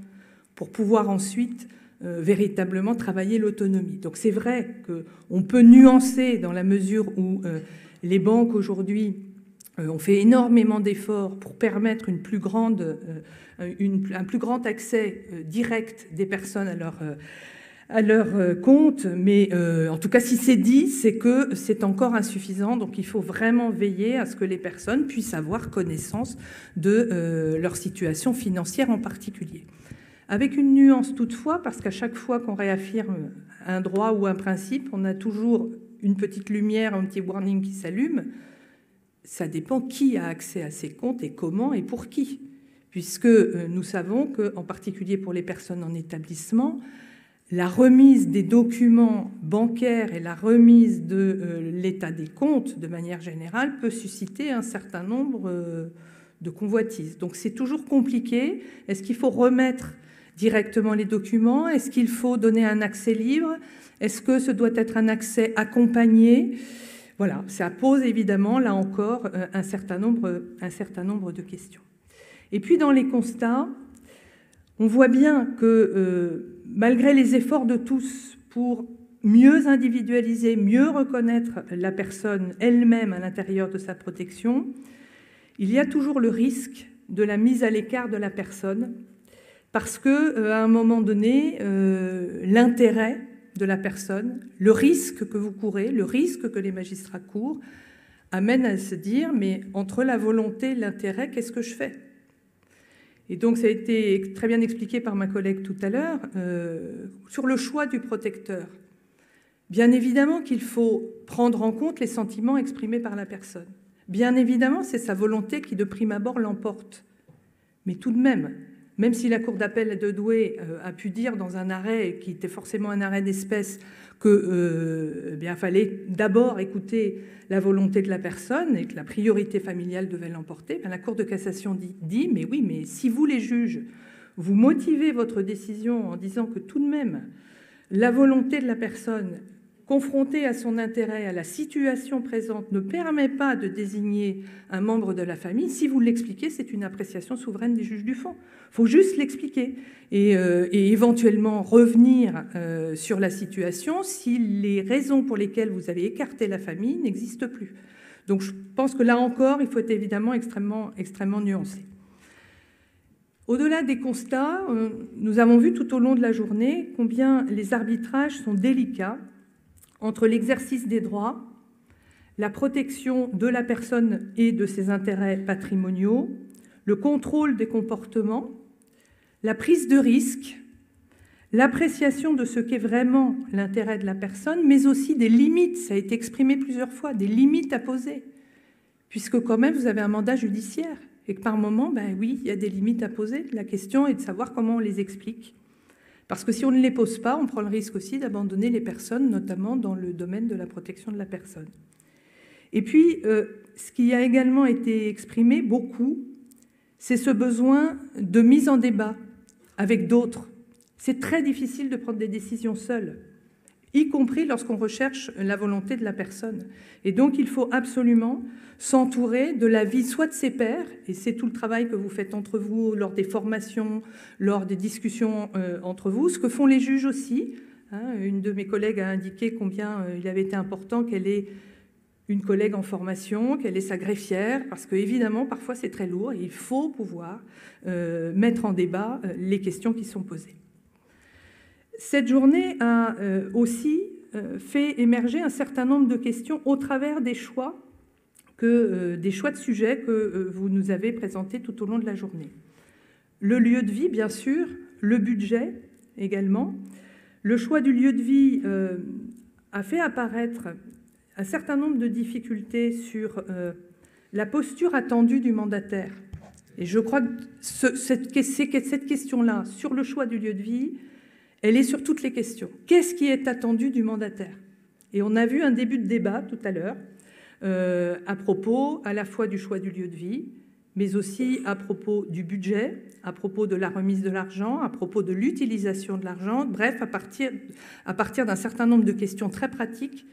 pour pouvoir ensuite véritablement travailler l'autonomie. Donc c'est vrai qu'on peut nuancer dans la mesure où les banques aujourd'hui ont fait énormément d'efforts pour permettre un plus grand accès direct des personnes à leur compte, mais en tout cas si c'est dit, c'est que c'est encore insuffisant, donc il faut vraiment veiller à ce que les personnes puissent avoir connaissance de leur situation financière en particulier. Avec une nuance toutefois, parce qu'à chaque fois qu'on réaffirme un droit ou un principe, on a toujours une petite lumière, un petit warning qui s'allume. Ça dépend qui a accès à ces comptes et comment et pour qui. Puisque nous savons qu'en particulier pour les personnes en établissement, la remise des documents bancaires et la remise de l'état des comptes de manière générale peut susciter un certain nombre de convoitises. Donc c'est toujours compliqué. Est-ce qu'il faut remettre directement les documents? Est-ce qu'il faut donner un accès libre? Est-ce que ce doit être un accès accompagné? Voilà, ça pose évidemment, là encore, un certain nombre de questions. Et puis dans les constats, on voit bien que malgré les efforts de tous pour mieux individualiser, mieux reconnaître la personne elle-même à l'intérieur de sa protection, il y a toujours le risque de la mise à l'écart de la personne, parce qu'à un moment donné, l'intérêt de la personne, le risque que vous courez, le risque que les magistrats courent, amène à se dire, mais entre la volonté et l'intérêt, qu'est-ce que je fais? Et donc ça a été très bien expliqué par ma collègue tout à l'heure, sur le choix du protecteur. Bien évidemment qu'il faut prendre en compte les sentiments exprimés par la personne. Bien évidemment, c'est sa volonté qui, de prime abord, l'emporte. Mais tout de même si la Cour d'appel de Douai a pu dire dans un arrêt, qui était forcément un arrêt d'espèce, que fallait d'abord écouter la volonté de la personne et que la priorité familiale devait l'emporter, la Cour de cassation dit mais oui, mais si vous les juges, vous motivez votre décision en disant que tout de même la volonté de la personne confrontée à son intérêt, à la situation présente, ne permet pas de désigner un membre de la famille, si vous l'expliquez, c'est une appréciation souveraine des juges du fond. Il faut juste l'expliquer et éventuellement revenir sur la situation si les raisons pour lesquelles vous avez écarté la famille n'existent plus. Donc je pense que là encore, il faut être évidemment extrêmement nuancé. Au-delà des constats, nous avons vu tout au long de la journée combien les arbitrages sont délicats entre l'exercice des droits, la protection de la personne et de ses intérêts patrimoniaux, le contrôle des comportements, la prise de risque, l'appréciation de ce qu'est vraiment l'intérêt de la personne, mais aussi des limites, ça a été exprimé plusieurs fois, des limites à poser, puisque quand même vous avez un mandat judiciaire et que par moment, oui, il y a des limites à poser. La question est de savoir comment on les explique. Parce que si on ne les pose pas, on prend le risque aussi d'abandonner les personnes, notamment dans le domaine de la protection de la personne. Et puis, ce qui a également été exprimé beaucoup, c'est ce besoin de mise en débat avec d'autres. C'est très difficile de prendre des décisions seules. y compris lorsqu'on recherche la volonté de la personne. Et donc, il faut absolument s'entourer de l'avis soit de ses pairs, et c'est tout le travail que vous faites entre vous, lors des formations, lors des discussions entre vous, ce que font les juges aussi. Une de mes collègues a indiqué combien il avait été important qu'elle ait une collègue en formation, qu'elle ait sa greffière, parce qu'évidemment, parfois, c'est très lourd, et il faut pouvoir mettre en débat les questions qui sont posées. Cette journée a aussi fait émerger un certain nombre de questions au travers des choix de sujets que vous nous avez présentés tout au long de la journée. Le lieu de vie, bien sûr, le budget également. Le choix du lieu de vie a fait apparaître un certain nombre de difficultés sur la posture attendue du mandataire. Et je crois que cette question-là, sur le choix du lieu de vie, elle est sur toutes les questions. Qu'est-ce qui est attendu du mandataire? Et on a vu un début de débat tout à l'heure à propos à la fois du choix du lieu de vie, mais aussi à propos du budget, à propos de la remise de l'argent, à propos de l'utilisation de l'argent, bref, à partir d'un certain nombre de questions très pratiques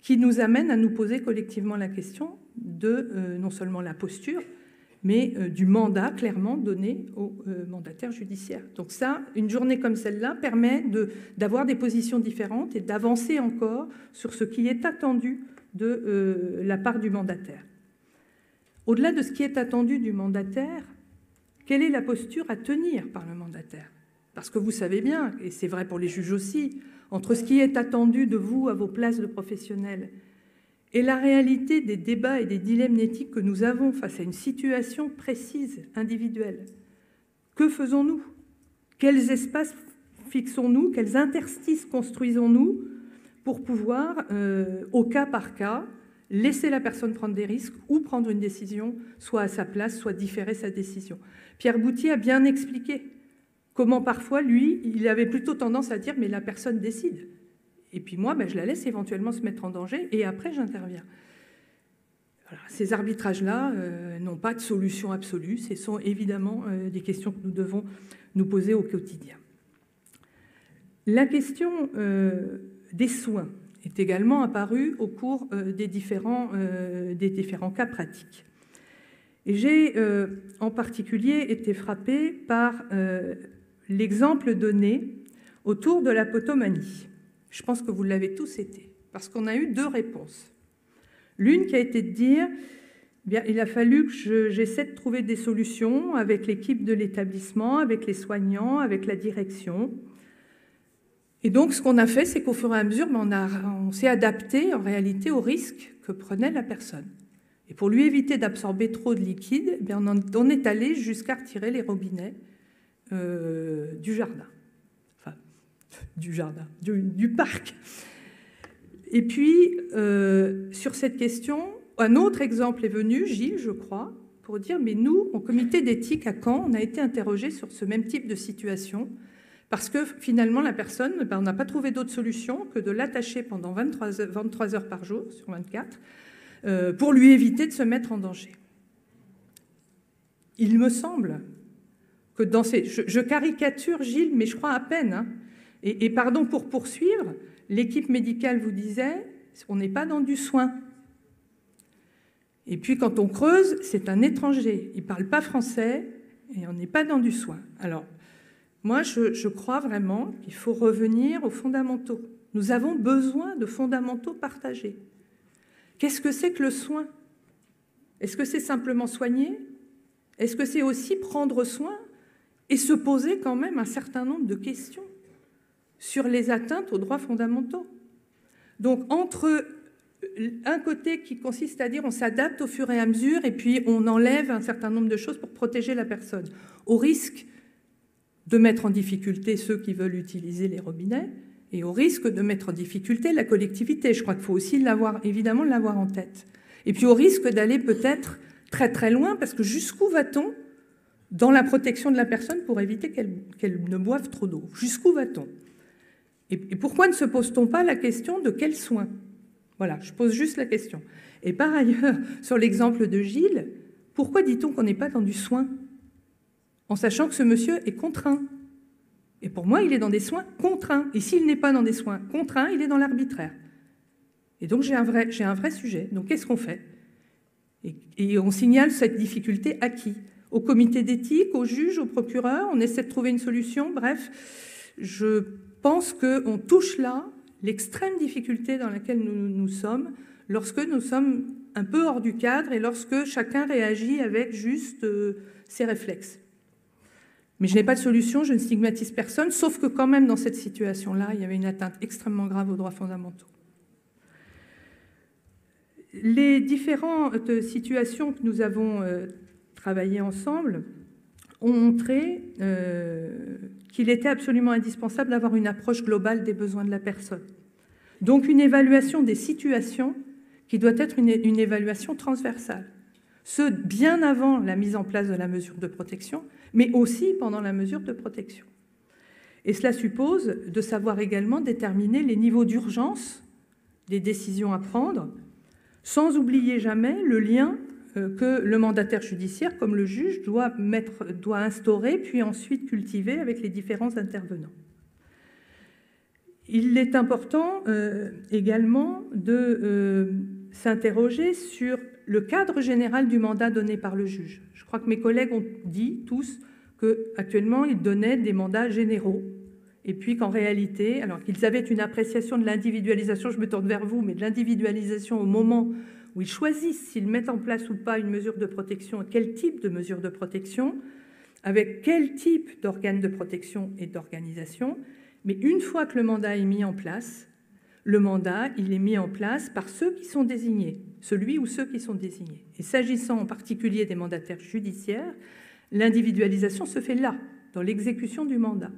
qui nous amènent à nous poser collectivement la question de non seulement la posture, mais du mandat clairement donné au mandataire judiciaire. Donc ça, une journée comme celle-là permet d'avoir des positions différentes et d'avancer encore sur ce qui est attendu de la part du mandataire. Au-delà de ce qui est attendu du mandataire, quelle est la posture à tenir par le mandataire? Parce que vous savez bien, et c'est vrai pour les juges aussi, entre ce qui est attendu de vous à vos places de professionnels et la réalité des débats et des dilemmes éthiques que nous avons face à une situation précise, individuelle. Que faisons-nous? Quels espaces fixons-nous? Quels interstices construisons-nous pour pouvoir, au cas par cas, laisser la personne prendre des risques ou prendre une décision, soit à sa place, soit différer sa décision? Pierre Boutier a bien expliqué comment parfois, lui, il avait plutôt tendance à dire « mais la personne décide ». Et puis moi, je la laisse éventuellement se mettre en danger et après, j'interviens. Voilà, ces arbitrages-là n'ont pas de solution absolue. Ce sont évidemment des questions que nous devons nous poser au quotidien. La question des soins est également apparue au cours des différents cas pratiques. Et j'ai en particulier été frappée par l'exemple donné autour de la potomanie. Je pense que vous l'avez tous été, parce qu'on a eu deux réponses. L'une qui a été de dire, bien, il a fallu que j'essaie de trouver des solutions avec l'équipe de l'établissement, avec les soignants, avec la direction. Et donc, ce qu'on a fait, c'est qu'au fur et à mesure, on s'est adapté en réalité au risque que prenait la personne. Et pour lui éviter d'absorber trop de liquide, bien, on est allé jusqu'à retirer les robinets du jardin. Du parc. Et puis, sur cette question, un autre exemple est venu, Gilles, je crois, pour dire, mais nous, au comité d'éthique à Caen, on a été interrogés sur ce même type de situation, parce que finalement, la personne, on n'a pas trouvé d'autre solution que de l'attacher pendant 23 heures par jour, sur 24, pour lui éviter de se mettre en danger. Il me semble que dans ces... Je caricature Gilles, mais je crois à peine, hein. Et pardon pour poursuivre, l'équipe médicale vous disait, on n'est pas dans du soin. Et puis quand on creuse, c'est un étranger, il ne parle pas français et on n'est pas dans du soin. Alors, moi je crois vraiment qu'il faut revenir aux fondamentaux. Nous avons besoin de fondamentaux partagés. Qu'est-ce que c'est que le soin? Est-ce que c'est simplement soigner? Est-ce que c'est aussi prendre soin et se poser quand même un certain nombre de questions sur les atteintes aux droits fondamentaux? Donc, entre un côté qui consiste à dire on s'adapte au fur et à mesure et puis on enlève un certain nombre de choses pour protéger la personne, au risque de mettre en difficulté ceux qui veulent utiliser les robinets et au risque de mettre en difficulté la collectivité. Je crois qu'il faut aussi évidemment l'avoir en tête. Et puis au risque d'aller peut-être très très loin, parce que jusqu'où va-t-on dans la protection de la personne pour éviter qu'elle ne boive trop d'eau? Jusqu'où va-t-on? Et pourquoi ne se pose-t-on pas la question de quels soins? Voilà, je pose juste la question. Et par ailleurs, sur l'exemple de Gilles, pourquoi dit-on qu'on n'est pas dans du soin, en sachant que ce monsieur est contraint? Et pour moi, il est dans des soins contraints. Et s'il n'est pas dans des soins contraints, il est dans l'arbitraire. Et donc, j'ai un vrai sujet. Donc, qu'est-ce qu'on fait ? Et on signale cette difficulté à qui ? Au comité d'éthique, au juge, au procureur ? On essaie de trouver une solution. Bref, je pense qu'on touche là l'extrême difficulté dans laquelle nous sommes lorsque nous sommes un peu hors du cadre et lorsque chacun réagit avec juste ses réflexes. Mais je n'ai pas de solution, je ne stigmatise personne, sauf que quand même dans cette situation-là, il y avait une atteinte extrêmement grave aux droits fondamentaux. Les différentes situations que nous avons travaillées ensemble ont montré qu'il était absolument indispensable d'avoir une approche globale des besoins de la personne. Donc une évaluation des situations qui doit être une évaluation transversale. Ce bien avant la mise en place de la mesure de protection, mais aussi pendant la mesure de protection. Et cela suppose de savoir également déterminer les niveaux d'urgence des décisions à prendre, sans oublier jamais le lien que le mandataire judiciaire, comme le juge, doit instaurer, puis ensuite cultiver avec les différents intervenants. Il est important également de s'interroger sur le cadre général du mandat donné par le juge. Je crois que mes collègues ont dit tous qu'actuellement, ils donnaient des mandats généraux, et puis qu'en réalité, alors qu'ils avaient une appréciation de l'individualisation, je me tourne vers vous, mais de l'individualisation au moment où ils choisissent s'ils mettent en place ou pas une mesure de protection, quel type de mesure de protection, avec quel type d'organe de protection et d'organisation. Mais une fois que le mandat est mis en place, le mandat, il est mis en place par ceux qui sont désignés, celui ou ceux qui sont désignés. Et s'agissant en particulier des mandataires judiciaires, l'individualisation se fait là, dans l'exécution du mandat.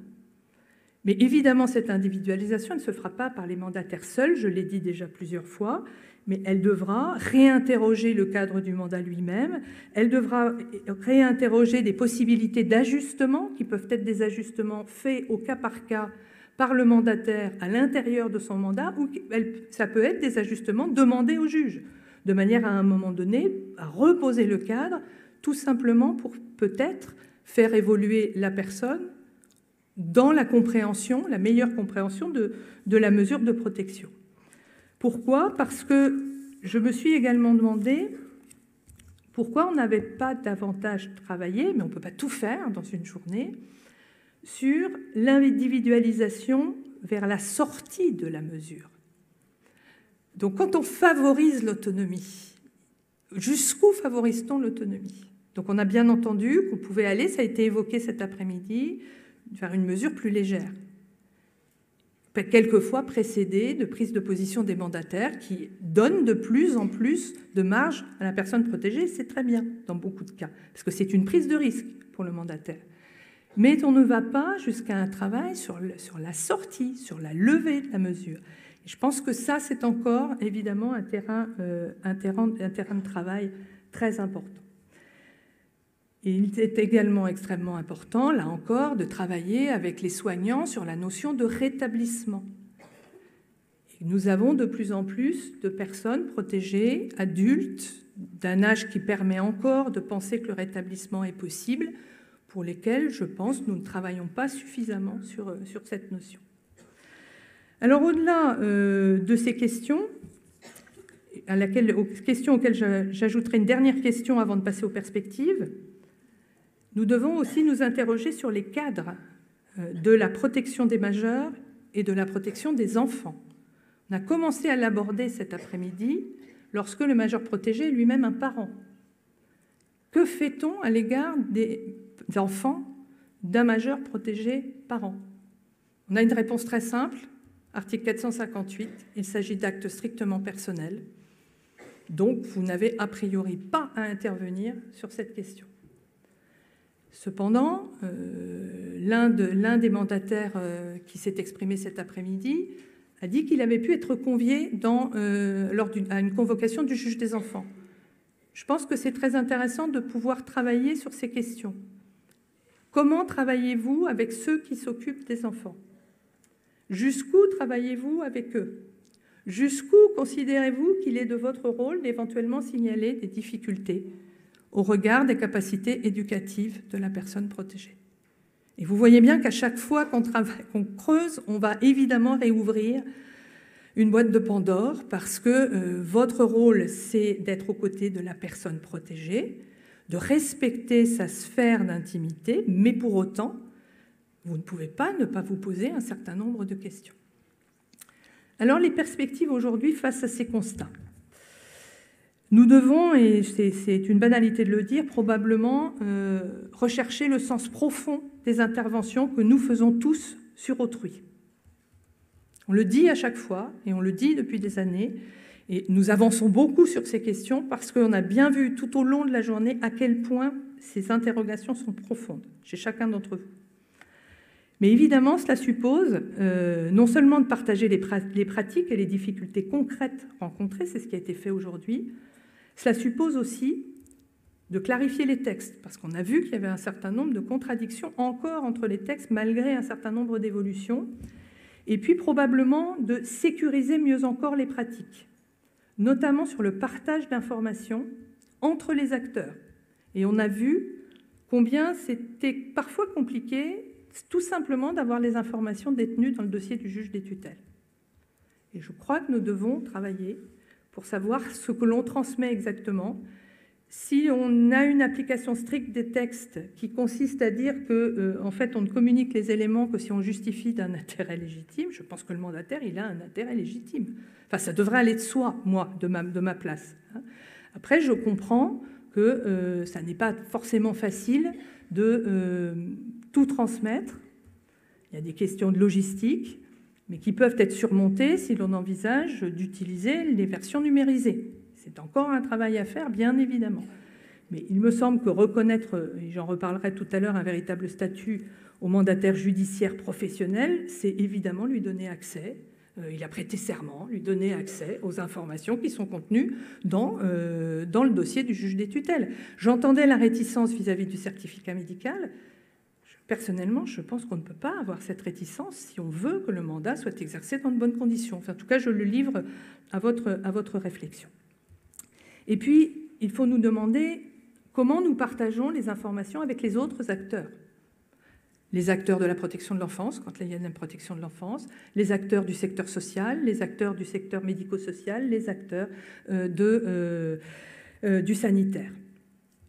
Mais évidemment, cette individualisation ne se fera pas par les mandataires seuls, je l'ai dit déjà plusieurs fois, mais elle devra réinterroger le cadre du mandat lui-même, elle devra réinterroger des possibilités d'ajustement, qui peuvent être des ajustements faits au cas par cas par le mandataire à l'intérieur de son mandat, ou ça peut être des ajustements demandés au juge, de manière à un moment donné à reposer le cadre, tout simplement pour peut-être faire évoluer la personne dans la compréhension, la meilleure compréhension de la mesure de protection. Pourquoi ? Parce que je me suis également demandé pourquoi on n'avait pas davantage travaillé, mais on ne peut pas tout faire dans une journée, sur l'individualisation vers la sortie de la mesure. Donc quand on favorise l'autonomie, jusqu'où favorise-t-on l'autonomie ? Donc on a bien entendu qu'on pouvait aller, ça a été évoqué cet après-midi, vers une mesure plus légère, quelquefois précédée de prise de position des mandataires qui donnent de plus en plus de marge à la personne protégée, c'est très bien dans beaucoup de cas, parce que c'est une prise de risque pour le mandataire. Mais on ne va pas jusqu'à un travail sur la sortie, sur la levée de la mesure. Et je pense que ça, c'est encore évidemment un terrain de travail très important. Et il est également extrêmement important, là encore, de travailler avec les soignants sur la notion de rétablissement. Et nous avons de plus en plus de personnes protégées, adultes, d'un âge qui permet encore de penser que le rétablissement est possible, pour lesquelles, je pense, nous ne travaillons pas suffisamment sur cette notion. Alors, au-delà de ces questions, aux questions auxquelles j'ajouterai une dernière question avant de passer aux perspectives, nous devons aussi nous interroger sur les cadres de la protection des majeurs et de la protection des enfants. On a commencé à l'aborder cet après-midi lorsque le majeur protégé est lui-même un parent. Que fait-on à l'égard des enfants d'un majeur protégé parent ? On a une réponse très simple, article 458, il s'agit d'actes strictement personnels. Donc, vous n'avez a priori pas à intervenir sur cette question. Cependant, l'un des mandataires qui s'est exprimé cet après-midi a dit qu'il avait pu être convié à une convocation du juge des enfants. Je pense que c'est très intéressant de pouvoir travailler sur ces questions. Comment travaillez-vous avec ceux qui s'occupent des enfants ? Jusqu'où travaillez-vous avec eux ? Jusqu'où considérez-vous qu'il est de votre rôle d'éventuellement signaler des difficultés au regard des capacités éducatives de la personne protégée ? Et vous voyez bien qu'à chaque fois qu'on creuse, on va évidemment réouvrir une boîte de Pandore, parce que votre rôle, c'est d'être aux côtés de la personne protégée, de respecter sa sphère d'intimité, mais pour autant, vous ne pouvez pas ne pas vous poser un certain nombre de questions. Alors, les perspectives aujourd'hui face à ces constats. Nous devons, et c'est une banalité de le dire, probablement rechercher le sens profond des interventions que nous faisons tous sur autrui. On le dit à chaque fois, et on le dit depuis des années, et nous avançons beaucoup sur ces questions parce qu'on a bien vu tout au long de la journée à quel point ces interrogations sont profondes chez chacun d'entre vous. Mais évidemment, cela suppose non seulement de partager les pratiques et les difficultés concrètes rencontrées, c'est ce qui a été fait aujourd'hui, cela suppose aussi de clarifier les textes, parce qu'on a vu qu'il y avait un certain nombre de contradictions encore entre les textes, malgré un certain nombre d'évolutions, et puis probablement de sécuriser mieux encore les pratiques, notamment sur le partage d'informations entre les acteurs. Et on a vu combien c'était parfois compliqué, tout simplement, d'avoir les informations détenues dans le dossier du juge des tutelles. Et je crois que nous devons travailler pour savoir ce que l'on transmet exactement. Si on a une application stricte des textes qui consiste à dire que, en fait, on ne communique les éléments que si on justifie d'un intérêt légitime, je pense que le mandataire, il a un intérêt légitime. Enfin, ça devrait aller de soi, moi, de ma place. Après, je comprends que ça n'est pas forcément facile de tout transmettre. Il y a des questions de logistique, mais qui peuvent être surmontées si l'on envisage d'utiliser les versions numérisées. C'est encore un travail à faire, bien évidemment. Mais il me semble que reconnaître, et j'en reparlerai tout à l'heure, un véritable statut au mandataire judiciaire professionnel, c'est évidemment lui donner accès, il a prêté serment, lui donner accès aux informations qui sont contenues dans le dossier du juge des tutelles. J'entendais la réticence vis-à-vis du certificat médical. Personnellement, je pense qu'on ne peut pas avoir cette réticence si on veut que le mandat soit exercé dans de bonnes conditions. Enfin, en tout cas, je le livre à votre réflexion. Et puis, il faut nous demander comment nous partageons les informations avec les autres acteurs. Les acteurs de la protection de l'enfance, quand il y a une protection de l'enfance, les acteurs du secteur social, les acteurs du secteur médico-social, les acteurs du sanitaire.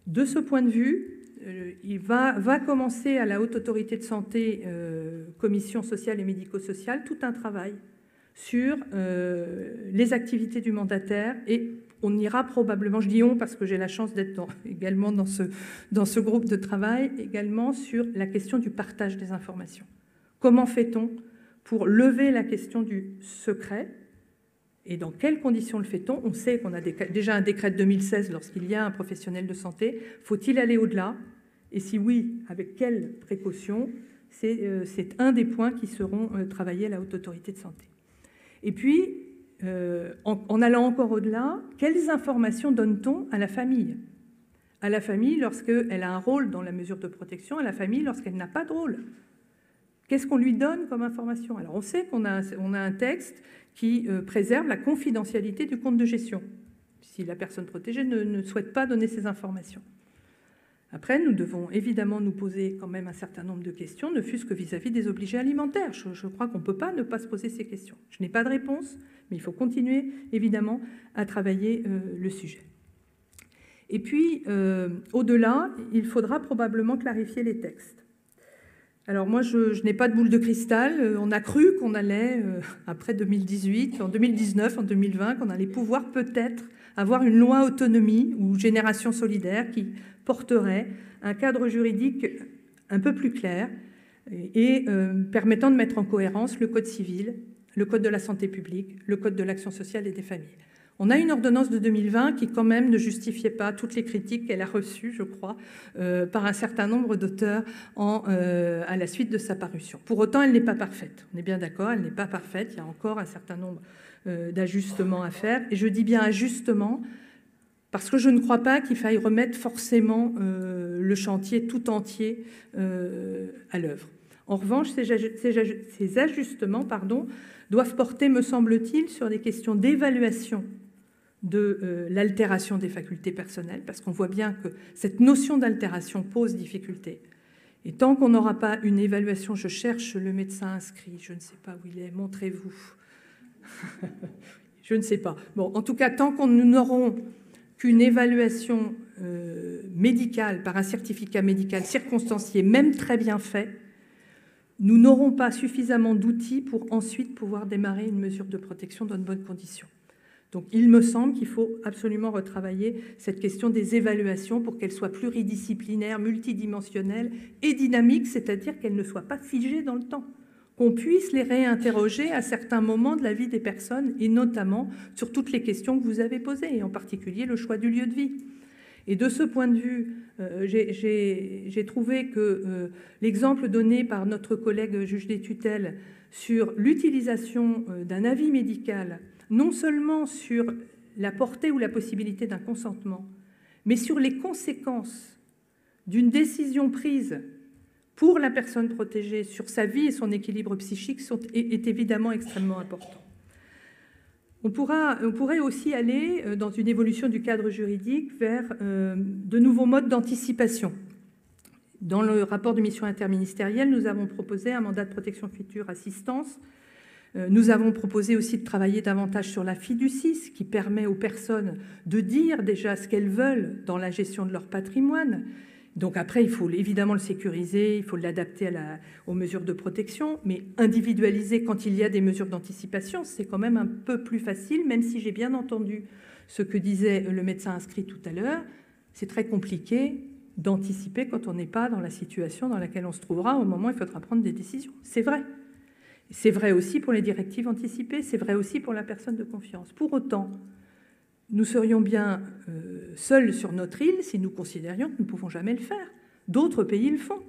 De ce point de vue, il va commencer à la Haute Autorité de Santé, Commission sociale et médico-sociale, tout un travail sur les activités du mandataire, et on ira probablement, je dis on parce que j'ai la chance d'être également dans ce groupe de travail, également sur la question du partage des informations. Comment fait-on pour lever la question du secret et dans quelles conditions le fait-on? On sait qu'on a déjà un décret de 2016 lorsqu'il y a un professionnel de santé. Faut-il aller au-delà? Et si oui, avec quelles précautions? C'est un des points qui seront travaillés à la Haute Autorité de Santé. Et puis, en allant encore au-delà, quelles informations donne-t-on à la famille? À la famille lorsqu'elle a un rôle dans la mesure de protection, à la famille lorsqu'elle n'a pas de rôle. Qu'est-ce qu'on lui donne comme information? Alors, on sait qu'on a un texte qui préserve la confidentialité du compte de gestion, si la personne protégée ne souhaite pas donner ces informations. Après, nous devons évidemment nous poser quand même un certain nombre de questions, ne fût-ce que vis-à-vis des obligés alimentaires. Je crois qu'on ne peut pas ne pas se poser ces questions. Je n'ai pas de réponse, mais il faut continuer évidemment à travailler le sujet. Et puis, au-delà, il faudra probablement clarifier les textes. Alors moi, je n'ai pas de boule de cristal. On a cru qu'on allait, après 2018, en 2019, en 2020, qu'on allait pouvoir peut-être avoir une loi autonomie ou génération solidaire qui porterait un cadre juridique un peu plus clair et permettant de mettre en cohérence le Code civil, le Code de la santé publique, le Code de l'action sociale et des familles. On a une ordonnance de 2020 qui quand même ne justifiait pas toutes les critiques qu'elle a reçues, je crois, par un certain nombre d'auteurs à la suite de sa parution. Pour autant, elle n'est pas parfaite. On est bien d'accord, elle n'est pas parfaite. Il y a encore un certain nombre d'ajustements à faire. Et je dis bien ajustements parce que je ne crois pas qu'il faille remettre forcément le chantier tout entier à l'œuvre. En revanche, ces ajustements doivent porter, me semble-t-il, sur des questions d'évaluation de l'altération des facultés personnelles, parce qu'on voit bien que cette notion d'altération pose difficulté. Et tant qu'on n'aura pas une évaluation, je cherche le médecin inscrit, je ne sais pas où il est, montrez-vous. Je ne sais pas. Bon, en tout cas, tant qu'on nous n'aurons qu'une évaluation médicale par un certificat médical circonstancié, même très bien fait, nous n'aurons pas suffisamment d'outils pour ensuite pouvoir démarrer une mesure de protection dans de bonnes conditions. Donc il me semble qu'il faut absolument retravailler cette question des évaluations pour qu'elles soient pluridisciplinaires, multidimensionnelles et dynamiques, c'est-à-dire qu'elles ne soient pas figées dans le temps, qu'on puisse les réinterroger à certains moments de la vie des personnes, et notamment sur toutes les questions que vous avez posées, et en particulier le choix du lieu de vie. Et de ce point de vue, j'ai trouvé que l'exemple donné par notre collègue juge des tutelles sur l'utilisation d'un avis médical, non seulement sur la portée ou la possibilité d'un consentement, mais sur les conséquences d'une décision prise pour la personne protégée sur sa vie et son équilibre psychique est évidemment extrêmement important. On pourrait aussi aller dans une évolution du cadre juridique vers de nouveaux modes d'anticipation. Dans le rapport de mission interministérielle, nous avons proposé un mandat de protection future assistance. Nous avons proposé aussi de travailler davantage sur la fiducie, qui permet aux personnes de dire déjà ce qu'elles veulent dans la gestion de leur patrimoine. Donc après, il faut évidemment le sécuriser, il faut l'adapter aux mesures de protection, mais individualiser quand il y a des mesures d'anticipation, c'est quand même un peu plus facile, même si j'ai bien entendu ce que disait le médecin inscrit tout à l'heure. C'est très compliqué d'anticiper quand on n'est pas dans la situation dans laquelle on se trouvera au moment où il faudra prendre des décisions. C'est vrai. C'est vrai aussi pour les directives anticipées, c'est vrai aussi pour la personne de confiance. Pour autant, nous serions bien seuls sur notre île si nous considérions que nous ne pouvons jamais le faire. D'autres pays le font.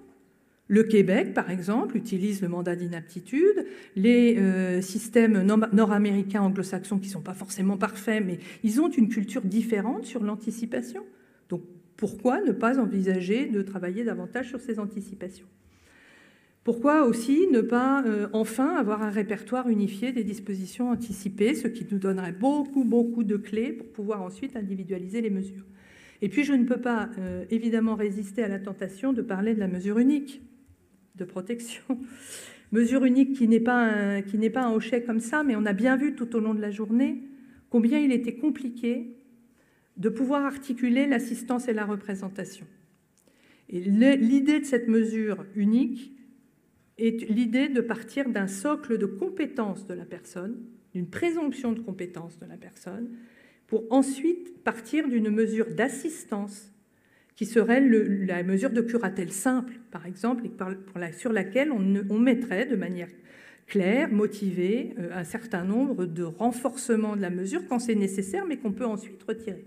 Le Québec, par exemple, utilise le mandat d'inaptitude. Les systèmes nord-américains, anglo-saxons, qui ne sont pas forcément parfaits, mais ils ont une culture différente sur l'anticipation. Donc, pourquoi ne pas envisager de travailler davantage sur ces anticipations ? Pourquoi aussi ne pas enfin avoir un répertoire unifié des dispositions anticipées, ce qui nous donnerait beaucoup de clés pour pouvoir ensuite individualiser les mesures. Et puis je ne peux pas évidemment résister à la tentation de parler de la mesure unique de protection. Mesure unique qui n'est pas un hochet comme ça, mais on a bien vu tout au long de la journée combien il était compliqué de pouvoir articuler l'assistance et la représentation. Et l'idée de cette mesure unique est l'idée de partir d'un socle de compétences de la personne, d'une présomption de compétences de la personne, pour ensuite partir d'une mesure d'assistance qui serait la mesure de curatelle simple, par exemple, sur laquelle on mettrait de manière claire, motivée, un certain nombre de renforcements de la mesure quand c'est nécessaire, mais qu'on peut ensuite retirer.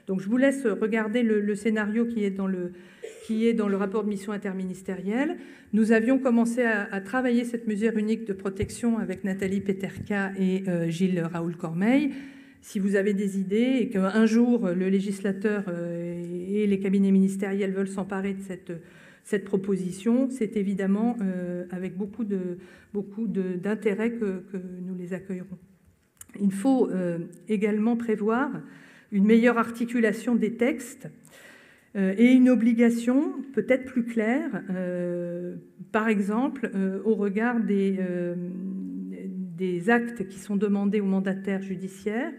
Donc je vous laisse regarder le scénario qui est dans le rapport de mission interministérielle. Nous avions commencé à travailler cette mesure unique de protection avec Nathalie Peterka et Gilles Raoul-Cormeille. Si vous avez des idées et qu'un jour le législateur et les cabinets ministériels veulent s'emparer de cette proposition, c'est évidemment avec beaucoup d'intérêt que nous les accueillerons. Il faut également prévoir une meilleure articulation des textes et une obligation peut-être plus claire, par exemple, au regard des actes qui sont demandés aux mandataires judiciaires,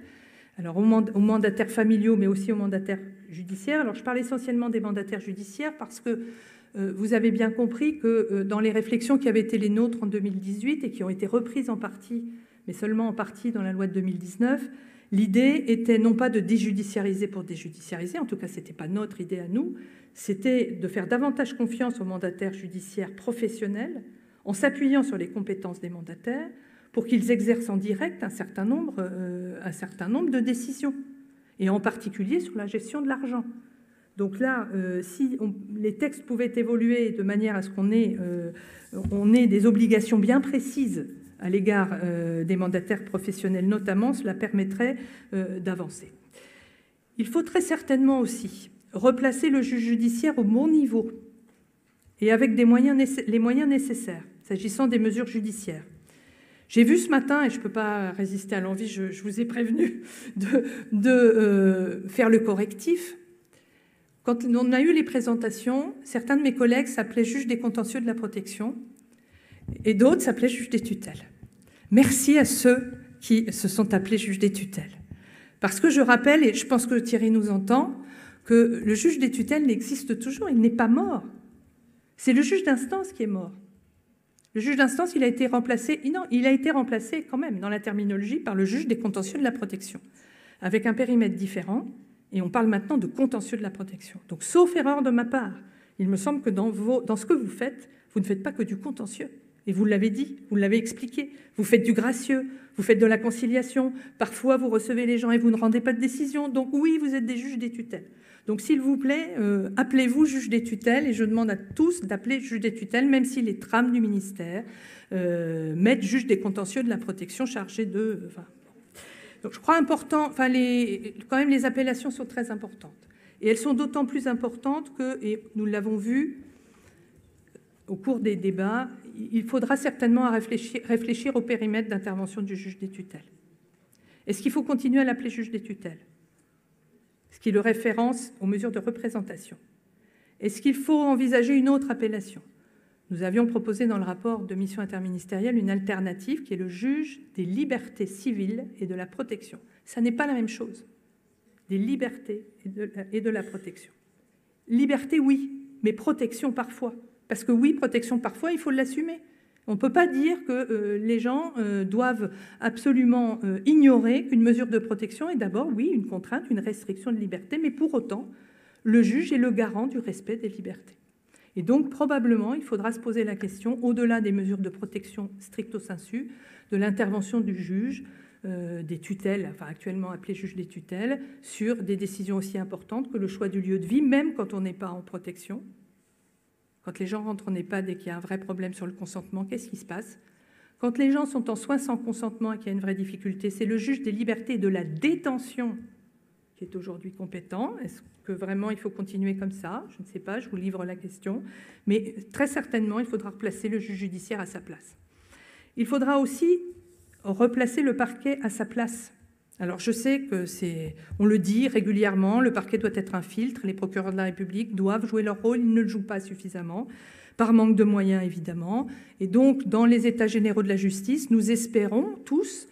alors aux mandataires familiaux, mais aussi aux mandataires judiciaires. Alors je parle essentiellement des mandataires judiciaires parce que vous avez bien compris que dans les réflexions qui avaient été les nôtres en 2018 et qui ont été reprises en partie, mais seulement en partie dans la loi de 2019, l'idée était non pas de déjudiciariser pour déjudiciariser, en tout cas ce n'était pas notre idée à nous, c'était de faire davantage confiance aux mandataires judiciaires professionnels en s'appuyant sur les compétences des mandataires pour qu'ils exercent en direct un certain nombre de décisions, et en particulier sur la gestion de l'argent. Donc là, si les textes pouvaient évoluer de manière à ce qu'on ait des obligations bien précises à l'égard des mandataires professionnels notamment, cela permettrait d'avancer. Il faut très certainement aussi replacer le juge judiciaire au bon niveau et avec les moyens nécessaires, s'agissant des mesures judiciaires. J'ai vu ce matin, et je ne peux pas résister à l'envie, je vous ai prévenu, de faire le correctif. Quand on a eu les présentations, certains de mes collègues s'appelaient juges des contentieux de la protection et d'autres s'appelaient juges des tutelles. Merci à ceux qui se sont appelés juges des tutelles. Parce que je rappelle, et je pense que Thierry nous entend, que le juge des tutelles existe toujours, il n'est pas mort. C'est le juge d'instance qui est mort. Le juge d'instance, il a été remplacé, non, il a été remplacé quand même dans la terminologie par le juge des contentieux de la protection, avec un périmètre différent, et on parle maintenant de contentieux de la protection. Donc, sauf erreur de ma part, il me semble que dans ce que vous ne faites pas que du contentieux. Et vous l'avez dit, vous l'avez expliqué. Vous faites du gracieux, vous faites de la conciliation. Parfois, vous recevez les gens et vous ne rendez pas de décision. Donc oui, vous êtes des juges des tutelles. Donc s'il vous plaît, appelez-vous juge des tutelles. Et je demande à tous d'appeler juge des tutelles, même si les trames du ministère mettent juge des contentieux de la protection chargé de... Donc je crois important, quand même les appellations sont très importantes. Et elles sont d'autant plus importantes que, et nous l'avons vu au cours des débats, il faudra certainement réfléchir au périmètre d'intervention du juge des tutelles. Est-ce qu'il faut continuer à l'appeler juge des tutelles? Est-ce qu'il le référence aux mesures de représentation? Est-ce qu'il faut envisager une autre appellation? Nous avions proposé dans le rapport de mission interministérielle une alternative qui est le juge des libertés civiles et de la protection. Ça n'est pas la même chose. Des libertés et de la protection. Liberté, oui, mais protection parfois. Parce que oui, protection parfois, il faut l'assumer. On ne peut pas dire que les gens doivent absolument ignorer qu'une mesure de protection est d'abord, oui, une contrainte, une restriction de liberté, mais pour autant, le juge est le garant du respect des libertés. Et donc, probablement, il faudra se poser la question, au-delà des mesures de protection stricto sensu, de l'intervention du juge, des tutelles, enfin actuellement appelé juge des tutelles, sur des décisions aussi importantes que le choix du lieu de vie, même quand on n'est pas en protection. Quand les gens rentrent en EHPAD et qu'il y a un vrai problème sur le consentement, qu'est-ce qui se passe? Quand les gens sont en soins sans consentement et qu'il y a une vraie difficulté, c'est le juge des libertés et de la détention qui est aujourd'hui compétent. Est-ce que vraiment il faut continuer comme ça? Je ne sais pas, je vous livre la question. Mais très certainement, il faudra replacer le juge judiciaire à sa place. Il faudra aussi replacer le parquet à sa place. Alors je sais que on le dit régulièrement, le parquet doit être un filtre, les procureurs de la République doivent jouer leur rôle, ils ne le jouent pas suffisamment, par manque de moyens évidemment. Et donc dans les états généraux de la justice, nous espérons tous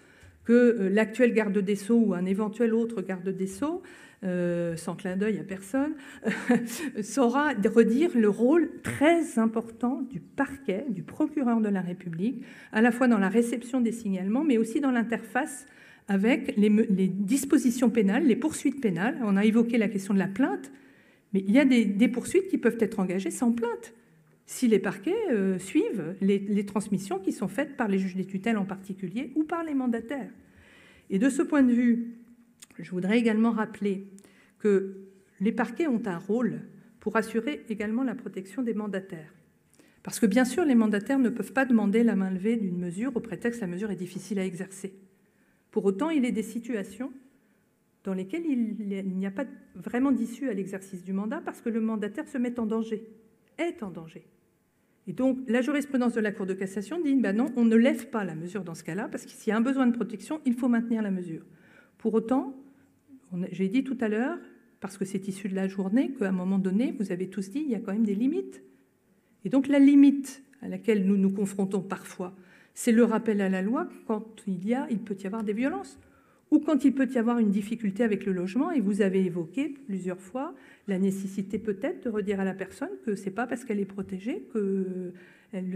que l'actuel garde des Sceaux ou un éventuel autre garde des Sceaux, sans clin d'œil à personne, saura redire le rôle très important du parquet, du procureur de la République, à la fois dans la réception des signalements, mais aussi dans l'interface avec les dispositions pénales, les poursuites pénales. On a évoqué la question de la plainte, mais il y a des poursuites qui peuvent être engagées sans plainte, si les parquets suivent les transmissions qui sont faites par les juges des tutelles en particulier ou par les mandataires. Et de ce point de vue, je voudrais également rappeler que les parquets ont un rôle pour assurer également la protection des mandataires. Parce que bien sûr, les mandataires ne peuvent pas demander la main levée d'une mesure au prétexte que la mesure est difficile à exercer. Pour autant, il est des situations dans lesquelles il n'y a pas vraiment d'issue à l'exercice du mandat parce que le mandataire se met en danger, est en danger. Et donc, la jurisprudence de la Cour de cassation dit ben non, on ne lève pas la mesure dans ce cas-là parce que s'il y a un besoin de protection, il faut maintenir la mesure. Pour autant, j'ai dit tout à l'heure, parce que c'est issu de la journée, qu'à un moment donné, vous avez tous dit, il y a quand même des limites. Et donc, la limite à laquelle nous nous confrontons parfois, c'est le rappel à la loi quand il peut y avoir des violences ou quand il peut y avoir une difficulté avec le logement. Et vous avez évoqué plusieurs fois la nécessité peut-être de redire à la personne que ce n'est pas parce qu'elle est protégée que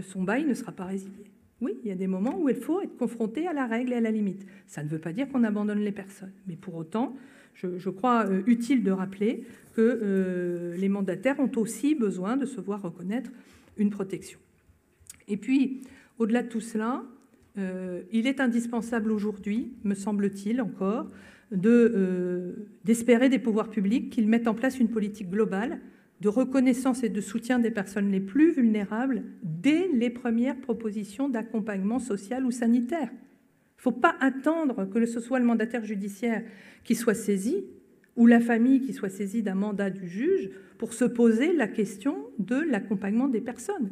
son bail ne sera pas résilié. Oui, il y a des moments où il faut être confronté à la règle et à la limite. Ça ne veut pas dire qu'on abandonne les personnes. Mais pour autant, je crois utile de rappeler que les mandataires ont aussi besoin de se voir reconnaître une protection. Et puis, au-delà de tout cela, il est indispensable aujourd'hui, me semble-t-il encore, d'espérer des pouvoirs publics qu'ils mettent en place une politique globale de reconnaissance et de soutien des personnes les plus vulnérables dès les premières propositions d'accompagnement social ou sanitaire. Il ne faut pas attendre que ce soit le mandataire judiciaire qui soit saisi ou la famille qui soit saisie d'un mandat du juge pour se poser la question de l'accompagnement des personnes.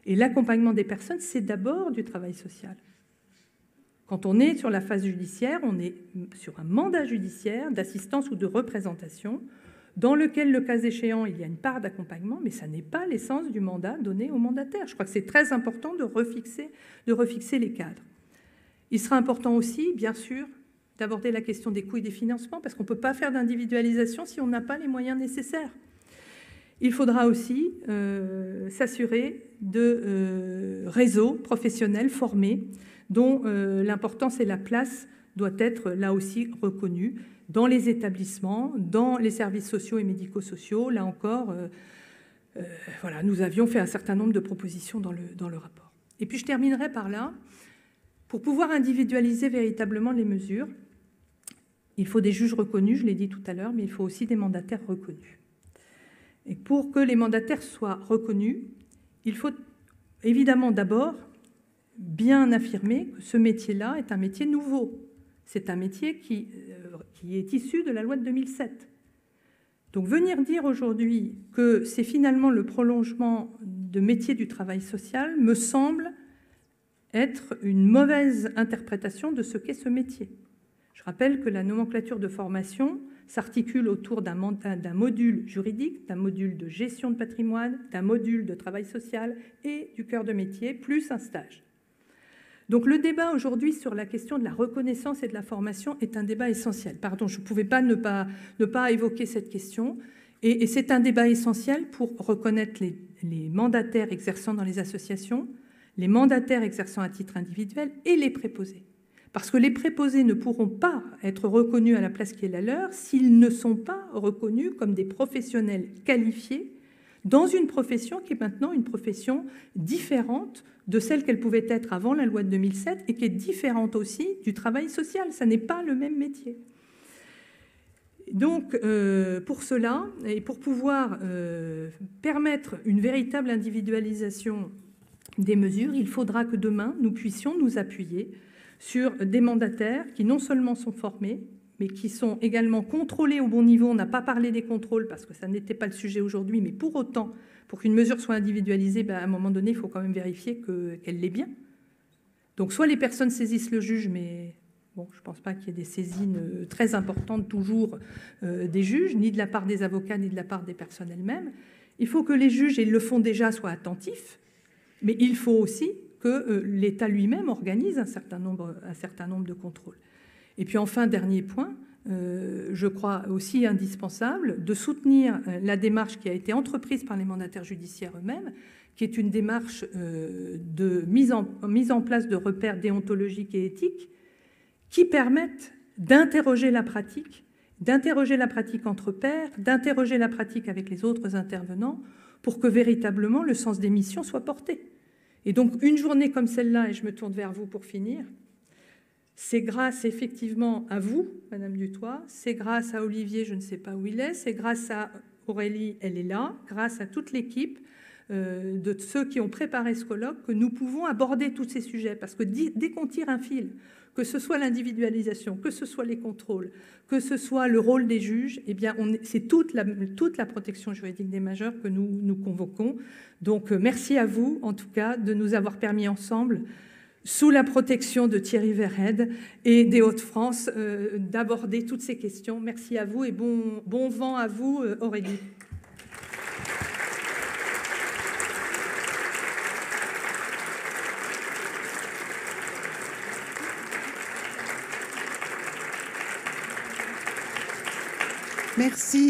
Et l'accompagnement des personnes, c'est d'abord du travail social. Quand on est sur la phase judiciaire, on est sur un mandat judiciaire d'assistance ou de représentation. dans lequel, le cas échéant, il y a une part d'accompagnement, mais ça n'est pas l'essence du mandat donné au mandataire. Je crois que c'est très important de refixer les cadres. Il sera important aussi, bien sûr, d'aborder la question des coûts et des financements, parce qu'on ne peut pas faire d'individualisation si on n'a pas les moyens nécessaires. Il faudra aussi s'assurer de réseaux professionnels formés, dont l'importance et la place doit être là aussi reconnue dans les établissements, dans les services sociaux et médico-sociaux. Là encore, voilà, nous avions fait un certain nombre de propositions dans le rapport. Et puis je terminerai par là. Pour pouvoir individualiser véritablement les mesures, il faut des juges reconnus, je l'ai dit tout à l'heure, mais il faut aussi des mandataires reconnus. Et pour que les mandataires soient reconnus, il faut évidemment d'abord bien affirmer que ce métier-là est un métier nouveau. C'est un métier qui est issu de la loi de 2007. Donc venir dire aujourd'hui que c'est finalement le prolongement de métier du travail social me semble être une mauvaise interprétation de ce qu'est ce métier. Je rappelle que la nomenclature de formation s'articule autour d'un module juridique, d'un module de gestion de patrimoine, d'un module de travail social et du cœur de métier, plus un stage. Donc le débat aujourd'hui sur la question de la reconnaissance et de la formation est un débat essentiel. Pardon, je ne pouvais pas ne pas évoquer cette question. Et c'est un débat essentiel pour reconnaître les mandataires exerçant dans les associations, les mandataires exerçant à titre individuel et les préposés. Parce que les préposés ne pourront pas être reconnus à la place qui est la leur s'ils ne sont pas reconnus comme des professionnels qualifiés dans une profession qui est maintenant une profession différente de celle qu'elle pouvait être avant la loi de 2007 et qui est différente aussi du travail social. Ça n'est pas le même métier. Donc, pour cela, et pour pouvoir permettre une véritable individualisation des mesures, il faudra que demain, nous puissions nous appuyer sur des mandataires qui non seulement sont formés, mais qui sont également contrôlés au bon niveau. On n'a pas parlé des contrôles parce que ça n'était pas le sujet aujourd'hui, mais pour autant, pour qu'une mesure soit individualisée, à un moment donné, il faut quand même vérifier qu'elle l'est bien. Donc soit les personnes saisissent le juge, mais bon, je ne pense pas qu'il y ait des saisines très importantes toujours des juges, ni de la part des avocats, ni de la part des personnes elles-mêmes. Il faut que les juges, et ils le font déjà, soient attentifs, mais il faut aussi que l'État lui-même organise un certain nombre de contrôles. Et puis enfin, dernier point, je crois aussi indispensable de soutenir la démarche qui a été entreprise par les mandataires judiciaires eux-mêmes, qui est une démarche de mise en place de repères déontologiques et éthiques qui permettent d'interroger la pratique entre pairs, d'interroger la pratique avec les autres intervenants pour que véritablement le sens des missions soit porté. Et donc une journée comme celle-là, et je me tourne vers vous pour finir, c'est grâce effectivement à vous, Madame Dutoit, c'est grâce à Olivier, je ne sais pas où il est, c'est grâce à Aurélie, elle est là, grâce à toute l'équipe de ceux qui ont préparé ce colloque que nous pouvons aborder tous ces sujets. Parce que dès qu'on tire un fil, que ce soit l'individualisation, que ce soit les contrôles, que ce soit le rôle des juges, eh bien c'est toute la protection juridique des majeurs que nous convoquons. Donc merci à vous, en tout cas, de nous avoir permis ensemble, sous la protection de Thierry Verheide et des Hauts-de-France, d'aborder toutes ces questions. Merci à vous et bon vent à vous, Aurélie.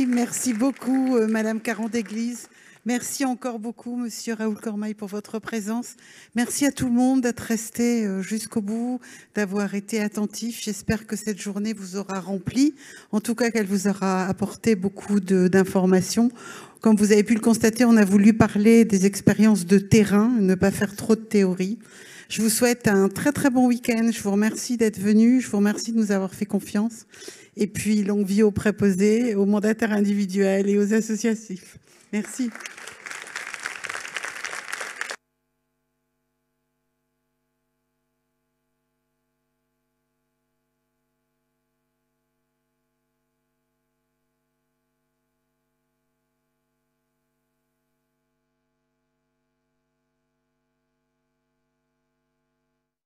Merci beaucoup, Madame Caron-Déglise. Merci encore beaucoup, Monsieur Raoul Cormaille, pour votre présence. Merci à tout le monde d'être resté jusqu'au bout, d'avoir été attentif. J'espère que cette journée vous aura rempli, en tout cas qu'elle vous aura apporté beaucoup d'informations. Comme vous avez pu le constater, on a voulu parler des expériences de terrain, ne pas faire trop de théorie. Je vous souhaite un très très bon week-end. Je vous remercie d'être venu. Je vous remercie de nous avoir fait confiance. Et puis, longue vie aux préposés, aux mandataires individuels et aux associatifs. Merci.